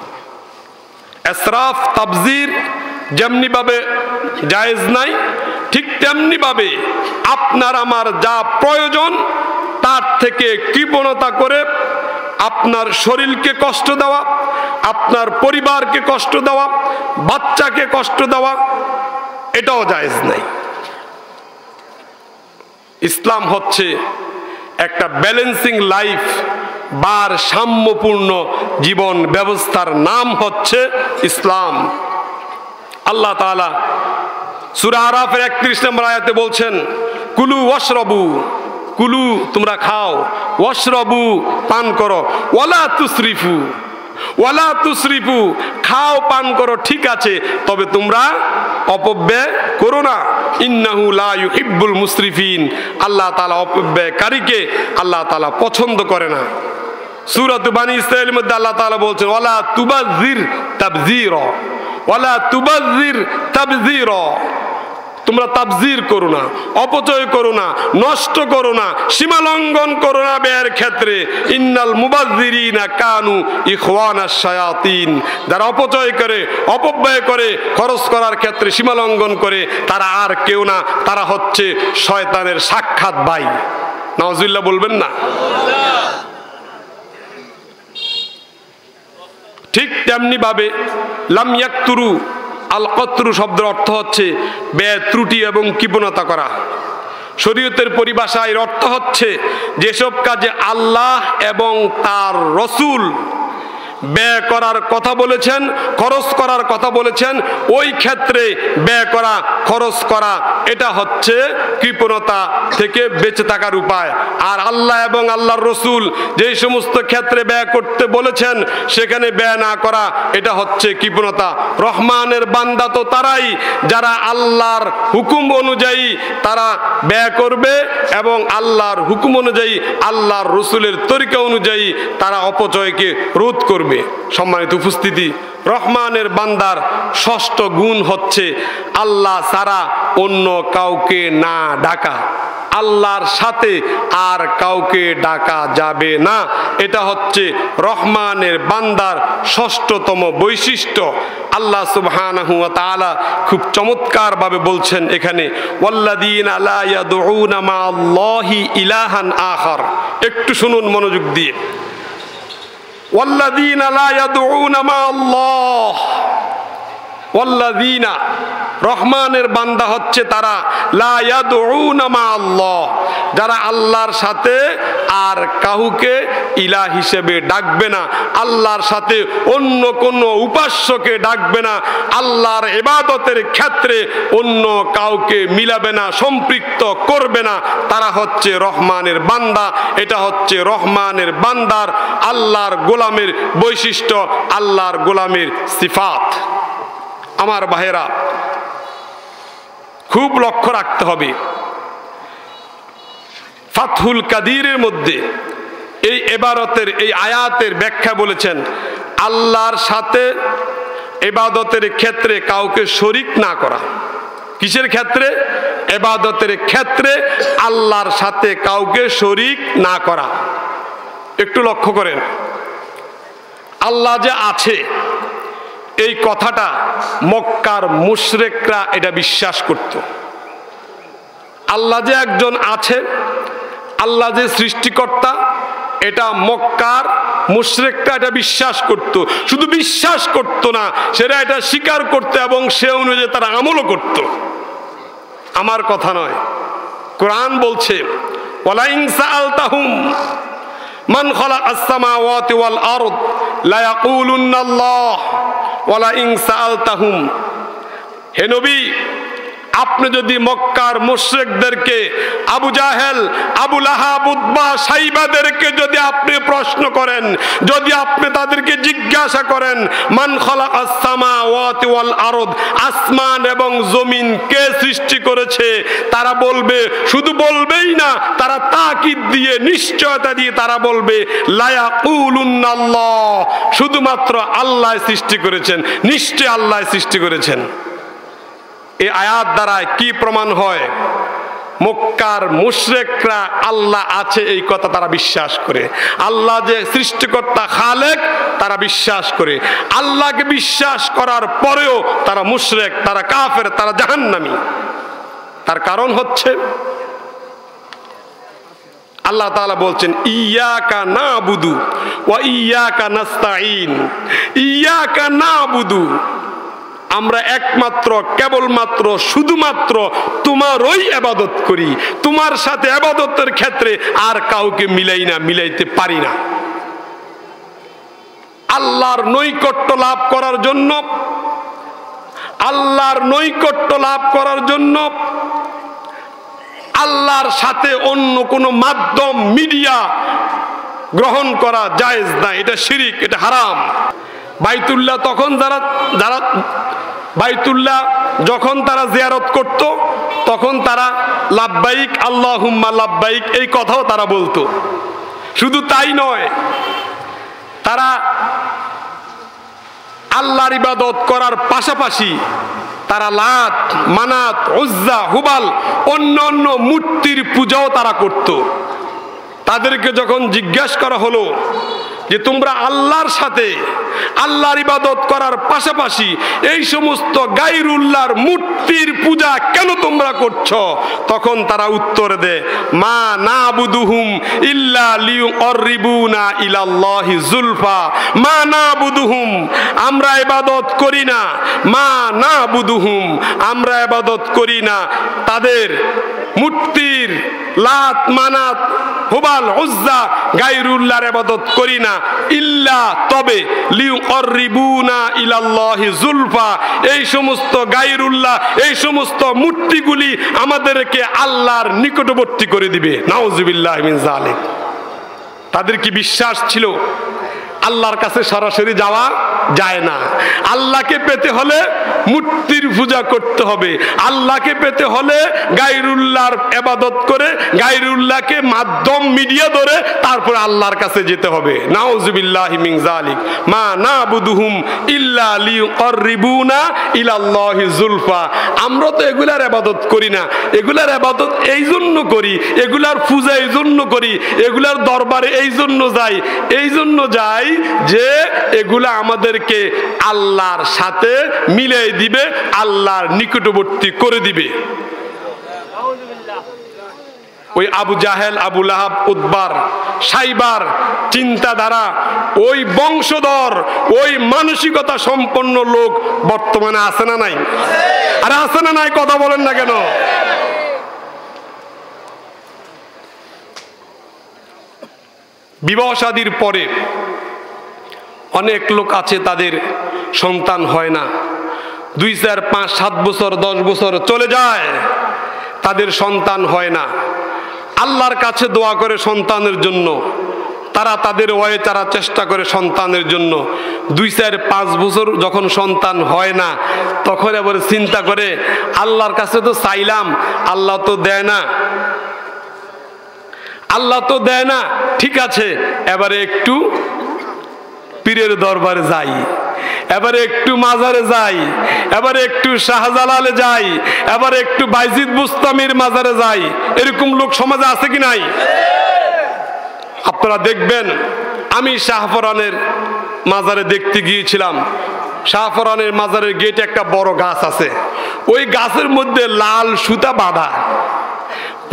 ইসরাফ তাবযির যেমনি ভাবে জায়েজ নাই, ঠিক তেমনি ভাবে আপনার আমার যা প্রয়োজন তার থেকে কৃপণতা করে আপনার শরীরকে কষ্ট দেওয়া, আপনার পরিবারকে কষ্ট দেওয়া, বাচ্চাকে কষ্ট দেওয়া, এটাও জায়েজ নাই। ইসলাম হচ্ছে একটা ব্যালেন্সিং লাইফ, ভারসাম্যপূর্ণ জীবন ব্যবস্থার নাম হচ্ছে ইসলাম। আল্লাহ তাআলা সূরা আরাফের 31 নম্বর আয়াতে বলছেন কুলু ওয়াশরাবু, কুলু তোমরা খাও, ওয়াশরাবু পান করো, ওয়ালা তুসরিফু, ওয়ালা তুসরিফু খাও পান করো ঠিক আছে, তবে তোমরা অপব্যয় করো না। ইন্নাহু লা ইউহিব্বুল মুসরিফিন, আল্লাহ তাআলা অপব্যয়কারীকে আল্লাহ তাআলা পছন্দ করে না। সূরাত বানী ইসরাঈলের মধ্যে আল্লাহ তাআলা বলছেন ওয়ালা তুবাযজির তাবযীরা, ওয়ালা তুবাযজির তাবযীরা, তোমরা তাবযীর করো না, অপচয় করো না, নষ্ট করো না, সীমা লঙ্ঘন করো না ব্যয়ের ক্ষেত্রে। ইন্নাল মুবাযজিরিনা কানু ইখওয়ানাশ শায়াতিন, যারা অপচয় করে, অপব্যয় করে, খরচ করার ক্ষেত্রে সীমা লঙ্ঘন করে, তারা আর কেউ না, তারা হচ্ছে শয়তানের সাক্ষাৎ ভাই। নাউজুবিল্লাহ বলবেন না? ঠিক তেমনি ভাবে লাম ইয়াকতুরু, আল কতরু শব্দের অর্থ হচ্ছে ব্যয়, ত্রুটি এবং কৃপণতা করা। শরীয়তের পরিভাষায় এর অর্থ হচ্ছে যেসব কাজে আল্লাহ এবং তার রসুল ব্যয় করার কথা বলেছেন, খরচ করার কথা বলেছেন, ওই ক্ষেত্রে ব্যয় করা, খরচ করা, এটা হচ্ছে কৃপণতা থেকে বেঁচে থাকার উপায়। আর আল্লাহ এবং আল্লাহর রসুল যেই সমস্ত ক্ষেত্রে ব্যয় করতে বলেছেন সেখানে ব্যয় না করা, এটা হচ্ছে কৃপণতা। রহমানের বান্দা তো তারাই যারা আল্লাহর হুকুম অনুযায়ী তারা ব্যয় করবে এবং আল্লাহর হুকুম অনুযায়ী, আল্লাহর রসুলের তরিকা অনুযায়ী তারা অপচয়কে রোধ করবে। সম্মানিত উপস্থিতি, রহমানের বান্দার ষষ্ঠ গুণ হচ্ছে আল্লাহ ছাড়া অন্য কাউকে না ডাকা, আল্লাহর সাথে আর কাউকে ডাকা যাবে না। এটা হচ্ছে রহমানের বান্দার ষষ্ঠতম বৈশিষ্ট্য। আল্লাহ সুবহানাহু ওয়া তাআলা খুব চমৎকার ভাবে বলছেন এখানে ওয়াল্লাযীনা লা ইয়াদউনা মা'আল্লাহি ইলাহান আখার। একটু শুনুন মনোযোগ দিয়ে, ওয়াল্লাযীনা লা ইয়াদউনা মা'আল্লাহ, ওয়াল্লাযীনা রহমানের বান্দা হচ্ছে তারা লা ইয়াদউনা মা'আল্লাহ, যারা আল্লাহর সাথে আর কাউকে ইলাহ হিসেবে ডাকবে না, আল্লাহর সাথে অন্য কোনো উপাস্যকে ডাকবে না, আল্লাহর ইবাদতের ক্ষেত্রে অন্য কাউকে মিলাবে না, সম্পৃক্ত করবে না, তারা হচ্ছে রহমানের বান্দা। এটা হচ্ছে রহমানের বান্দার আল্লাহর গোলামের বৈশিষ্ট্য, আল্লাহর গোলামের সিফাত। আমার ভাইয়েরা, খুব লক্ষ্য রাখতে হবে, ফাতহুল কাদিরের মধ্যে এই ইবারতের, এই আয়াতের ব্যাখ্যা বলেছেন আল্লাহর সাথে ইবাদতের ক্ষেত্রে কাউকে শরীক না করা। কিসের ক্ষেত্রে? ইবাদতের ক্ষেত্রে আল্লাহর সাথে কাউকে শরীক না করা। একটু লক্ষ্য করেন, আল্লাহ যে আছে এই কথাটা মক্কার মুশরিকরা এটা বিশ্বাস করত। আল্লাহ যে একজন আছে, আল্লাহ যে সৃষ্টিকর্তা, এটা মক্কার মুশরিকরা এটা বিশ্বাস করত। শুধু বিশ্বাস করত না, সেটা এটা স্বীকার করত এবং সে অনুযায়ী তারা আমলও করত। আমার কথা নয়, কোরআন বলছে ওয়ালা ইন সাআলতাহুম মান খালাকাস সামাওয়াতি ওয়াল আরদ লা ইয়াকুলুন্নাল্লাহ ওয়ালা ইন সাআলতাহুম। হে নবী, আপনি যদি মক্কার মুশরিকদেরকে, আবু জাহেল, আবু লাহাব, উতবা, সাইবাদেরকে যদি আপনি প্রশ্ন করেন, যদি আপনি তাদেরকে জিজ্ঞাসা করেন মান খালাকাস সামাওয়াতি ওয়াল আরদ, আসমান এবং জমিন কে সৃষ্টি করেছে, তারা বলবে, শুধু বলবেই না, তারা তাকিদ দিয়ে, নিশ্চয়তা দিয়ে তারা বলবে লা ইয়াকুলুনাল্লাহ, শুধুমাত্র আল্লাহ সৃষ্টি করেছেন, নিশ্চয় আল্লাহ সৃষ্টি করেছেন। এই আয়াত দ্বারা কি প্রমাণ হয়? মক্কার মুশরিকরা আল্লাহ আছে এই কথা তারা বিশ্বাস করে, আল্লাহ যে সৃষ্টিকর্তা খালেক তারা বিশ্বাস করে। আল্লাহকে বিশ্বাস করার পরেও তারা মুশরিক, তারা কাফের, তারা জাহান্নামী। তার কারণ হচ্ছে আল্লাহ তাআলা বলছেন ইয়াকা নাবুদু ওয়া ইয়াকা নাস্তাঈন। ইয়াকা নাবুদু, আমরা একমাত্র, কেবলমাত্র, শুধুমাত্র তোমারই ইবাদত করি, তোমার সাথে ইবাদতের ক্ষেত্রে আর কাউকে মিলাই না, মিলাইতে পারি না। আল্লাহর নৈকট্য লাভ করার জন্য, আল্লাহর নৈকট্য লাভ করার জন্য আল্লাহর সাথে অন্য কোনো মাধ্যম, মিডিয়া গ্রহণ করা জায়েজ না, এটা শিরিক, এটা হারাম। বাইতুল্লাহ তখন যারা বাইতুল্লাহ যখন তারা জিয়ারত করত, তখন তারা লাব্বাইক আল্লাহুম্মা লাব্বাইক এই কথাও তারা বলতো। শুধু তাই নয়, তারা আল্লাহর ইবাদত করার পাশাপাশি তারা লাত, মানাত, উজ্জা, হুবাল, অন্য অন্য মূর্তির পূজাও তারা করত। তাদেরকে যখন জিজ্ঞাসা করা হলো যে তোমরা আল্লাহর সাথে আল্লাহর ইবাদত করার পাশাপাশি এই সমস্ত গায়রুল্লাহর মূর্তির পূজা কেন তোমরা করছো, তখন তারা উত্তর দেয় মা নাবুদুহুম ইল্লা লিয়ুকররিবুনা ইলাল্লাহি যুলফা। মা নাবুদুহুম, আমরা ইবাদত করি না, মা নাবুদুহুম, আমরা ইবাদত করি না তাদের মূর্তির, লাত, মানাত, হুবাল, উজ্জা, গায়রুল্লাহর ইবাদত করি না, ইল্লা তবে লিয়ুকররিবুনা ইলাল্লাহি যুলফা, এই সমস্ত গায়রুল্লাহ, এই সমস্ত মূর্তিগুলি আমাদেরকে আল্লাহর নিকটবর্তী করে দিবে। নাউযুবিল্লাহি মিন যালিক। তাদের কি বিশ্বাস ছিল আল্লাহর কাছে সরাসরি যাওয়া যায় না, আল্লাহকে পেতে হলে মূর্তির পূজা করতে হবে, আল্লাহকে পেতে হলে গায়রুল্লাহর ইবাদত করে, গায়রুল্লাহকে মাধ্যম, মিডিয়া ধরে তারপরে আল্লাহর কাছে যেতে হবে। নাউযুবিল্লাহি মিন যালিক। মা নাবুদুহুম ইল্লা লিয়ুকররিবুনা ইলাল্লাহি যুলফা। আমরা তো এগুলার ইবাদত করি না, এগুলার ইবাদত এই জন্য করি, এগুলার পূজা এই জন্য করি, এগুলার দরবারে এই জন্য যাই, এই জন্য যাই যে এগুলা আমাদেরকে আল্লাহর সাথে মিলাই দিবে, আল্লাহর নিকটবর্তী করে দিবে। ওই আবু জাহেল, আবু লাহাব, উতবার, সাইবার চিন্তাধারা, ওই বংশধর, ওই মানসিকতা সম্পন্ন লোক বর্তমানে আছে না নাই? আরে আছে না নাই? কথা বলেন না কেন? বিবাহ শাদীর পরে অনেক লোক আছে তাদের সন্তান হয় না, 2, 4, 5, 7 বছর, 10 বছর চলে যায়, তাদের সন্তান হয় না। আল্লাহর কাছে দোয়া করে সন্তানের জন্য, তারা তাদের ওয়ে তারা চেষ্টা করে সন্তানের জন্য। 2, 4, 5 বছর যখন সন্তান হয় না, তখন এবার চিন্তা করে আল্লাহর কাছে তো চাইলাম, আল্লাহ তো দেয় না, আল্লাহ তো দেয় না, ঠিক আছে এবারে একটু পীরের দরবারে যাই, এবারে একটু মাজারে যাই, এবারে একটু শাহজালালে যাই, এবারে একটু বাইজিদ বুস্তামির মাজারে যাই। এরকম লোক সমাজে আছে কি নাই? আপনারা দেখবেন, আমি শাহপরানের মাজারে দেখতে গিয়েছিলাম। শাহপরানের মাজারের গেটে একটা বড় গাছ আছে, ওই গাছের মধ্যে লাল সুতা বাঁধা।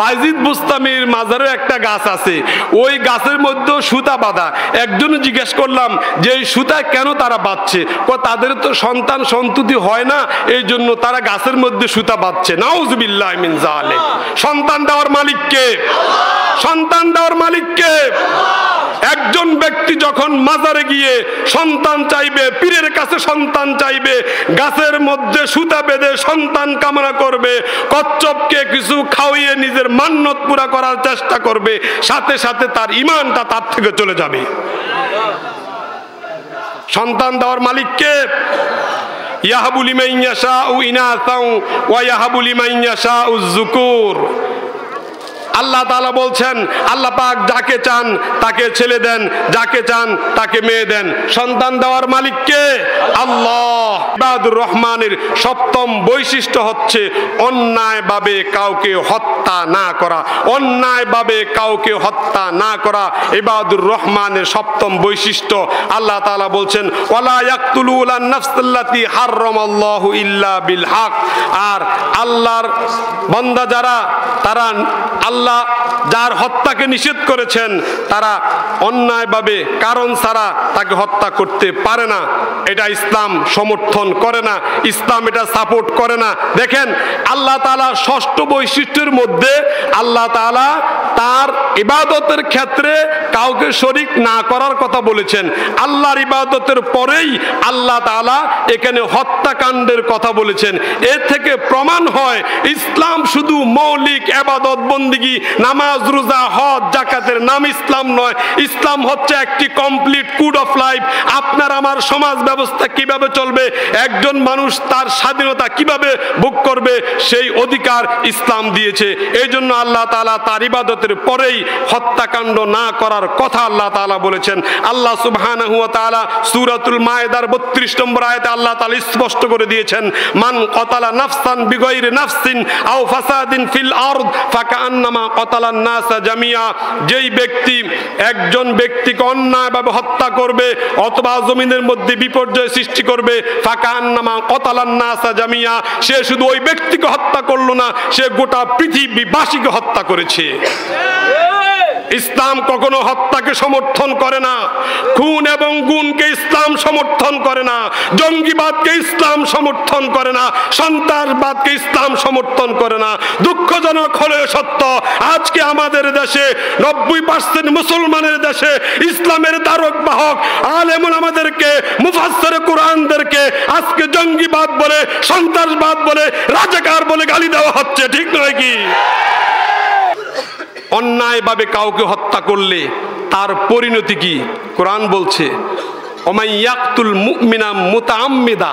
বাইজিদ বুস্তামির মাজারেও একটা গাছ আছে, ওই গাছের মধ্যে সুতা বাঁধা। একজন জিজ্ঞেস করলাম যে এই সুতা কেন তারা বাঁধছে? তাদের তো সন্তান সন্ততি হয় না, এই জন্য তারা গাছের মধ্যে সুতা বাঁধছে। নাউযুবিল্লাহি মিন যালিক। সন্তান দেওয়ার মালিক কে? সন্তান দেওয়ার মালিক কে? একজন ব্যক্তি যখন মাজারে গিয়ে সন্তান চাইবে, পীরের কাছে সন্তান চাইবে, গাছের মধ্যে সুতা বেঁধে সন্তান কামনা করবে, কচ্ছপকে কিছু খাওয়িয়ে নিজের মান্যত পুরা করার চেষ্টা করবে, সাথে সাথে তার ঈমানটা তার থেকে চলে যাবে। সন্তান দেওয়ার মালিক কে? ইয়াহাবু লিমান ইয়াশাউ ইনাসাও ওয়া ইয়াহাবু লিমান ইয়াশাউ যুকুর। আল্লাহ তাআলা বলছেন, আল্লাহ পাক যাকে চান তাকে ছেলে দেন, যাকে চান তাকে মেয়ে দেন। সন্তান দেওয়ার মালিক কে? আল্লাহ। ইবাদুর রহমানের সপ্তম বৈশিষ্ট্য হচ্ছে অন্যায়ভাবে কাউকে হত্যা না করা। অন্যায়ভাবে কাউকে হত্যা না করা ইবাদুর রহমানের সপ্তম বৈশিষ্ট্য। আল্লাহ তাআলা বলছেন, ওয়ালা ইয়াকতুলুনা নাফসাল্লাতী হারামাল্লাহু ইল্লা বিল হক। আর আল্লাহর বান্দা যারা, তারা আল্লাহ যার হত্যাকে নিষেধ করেছেন, তারা অন্যায়ভাবে কারণ ছাড়া তাকে হত্যা করতে পারে না। এটা ইসলাম সমর্থন করে না, ইসলাম এটা সাপোর্ট করে না। দেখেন, আল্লাহ তাআলা ষষ্ঠ বৈশিষ্ট্যের মধ্যে আল্লাহ তাআলা তার ইবাদতের ক্ষেত্রে কাউকে শরীক না করার কথা বলেছেন। আল্লাহর ইবাদতের পরেই আল্লাহ তাআলা এখানে হত্যাকাণ্ডের কথা বলেছেন। এর থেকে প্রমাণ হয় ইসলাম শুধু মৌলিক ইবাদত বন্দেগী, নামাজ, রোজা, হজ, যাকাতের নাম ইসলাম নয়। ইসলাম হচ্ছে একটি কমপ্লিট কোড অফ লাইফ। আপনার আমার সমাজ ব্যবস্থা কিভাবে চলবে, একজন মানুষ তার স্বাধীনতা কিভাবে ভোগ করবে, সেই অধিকার ইসলাম দিয়েছে। এই জন্য আল্লাহ তাআলা তার ইবাদতের পরেই হত্যাকাণ্ড না করার কথা আল্লাহ তাআলা বলেছেন। আল্লাহ সুবহানাহু ওয়া তাআলা সূরাতুল মায়েদার 32 নম্বর আয়াতে আল্লাহ তাআলা স্পষ্ট করে দিয়েছেন, মান কতালা নাফসান বিগাইরি নাফসিন আও ফাসাদিন ফিল আরদ ফাকান্নামা কতালান নাসা জামিয়া। যেই ব্যক্তি একজন ব্যক্তিকে অন্যায়ভাবে হত্যা করবে অথবা জমিনের মধ্যে বিপর্যয় সৃষ্টি করবে, ফাকান্নামা কতালান নাসা জামিয়া, সে শুধু ওই ব্যক্তিকে হত্যা করলো না, সে গোটা পৃথিবীবাসীকে হত্যা করেছে। ইসলাম কখনো হত্যাকে সমর্থন করে না, খুন এবং গুণকে ইসলাম সমর্থন করে না, জঙ্গিবাদকে ইসলাম সমর্থন করে না, সন্ত্রাসবাদকে ইসলাম সমর্থন করে না। দুঃখজনক হলেও সত্য, আজকে আমাদের দেশে 90% মুসলমানের দেশে ইসলামের ধারক বাহক আলেমুল আমাদেরকে, মুফাসসিরে কুরআনদেরকে আজকে জঙ্গিবাদ বলে, সন্ত্রাসবাদ বলে, রাজাকার বলে গালি দেওয়া হচ্ছে, ঠিক নয় কি? অন্যায়ভাবে কাউকে হত্যা করলে তার পরিণতি কি? কোরআন বলছে, ওমাই ইয়াকতুল মুমিনা মুতাআম্মিদা,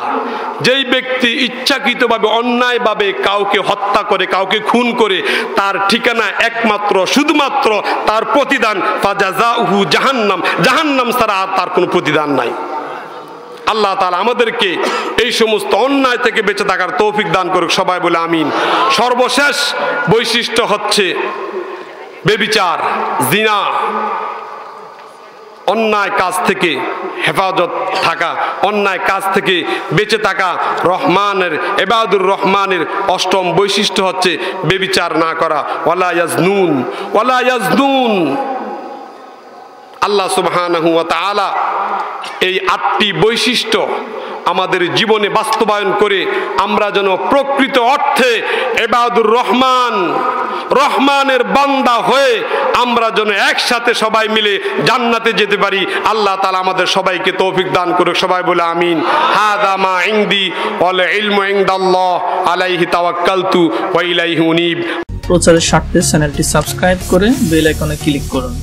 যেই ব্যক্তি ইচ্ছাকৃতভাবে অন্যায়ভাবে কাউকে হত্যা করে, কাউকে খুন করে, তার ঠিকানা একমাত্র শুধুমাত্র তার প্রতিদান ফাজাযাউহু জাহান্নাম, জাহান্নাম ছাড়া আর তার কোনো প্রতিদান নাই। আল্লাহ তাআলা আমাদেরকে এই সমস্ত অন্যায় থেকে বেঁচে থাকার তৌফিক দান করুক, সবাই বলে আমিন। সর্বশেষ বৈশিষ্ট্য হচ্ছে বেবিচার, জিনা, অন্যায় কাজ থেকে হেফাজত থাকা, অন্যায় কাজ থেকে বেঁচে থাকা। রহমানের, ইবাদুর রহমানের অষ্টম বৈশিষ্ট্য হচ্ছে বেবিচার না করা। ওয়ালা ইয়াজনুন, ওয়ালা ইয়াজনুন। আল্লাহ সুবহানাহু ওয়া তাআলা এই 8টি বৈশিষ্ট্য আমাদের জীবনে বাস্তবায়ন করে আমরা যেন প্রকৃত অর্থে ইবাদুর রহমান, রহমানের বান্দা হয়ে আমরা যেন একসাথে সবাই মিলে জান্নাতে যেতে পারি। আল্লাহ তাআলা আমাদের সবাইকে তৌফিক দান করুক, সবাই বলে আমিন। হাদা মা ইনদি ওয়াল ইলমু ইনদাল্লাহ আলাইহি তাওয়াক্কালতু ওয়া ইলাইহি উনীব। প্রচারের স্বার্থে চ্যানেলটি সাবস্ক্রাইব করে বেল আইকনে ক্লিক করুন।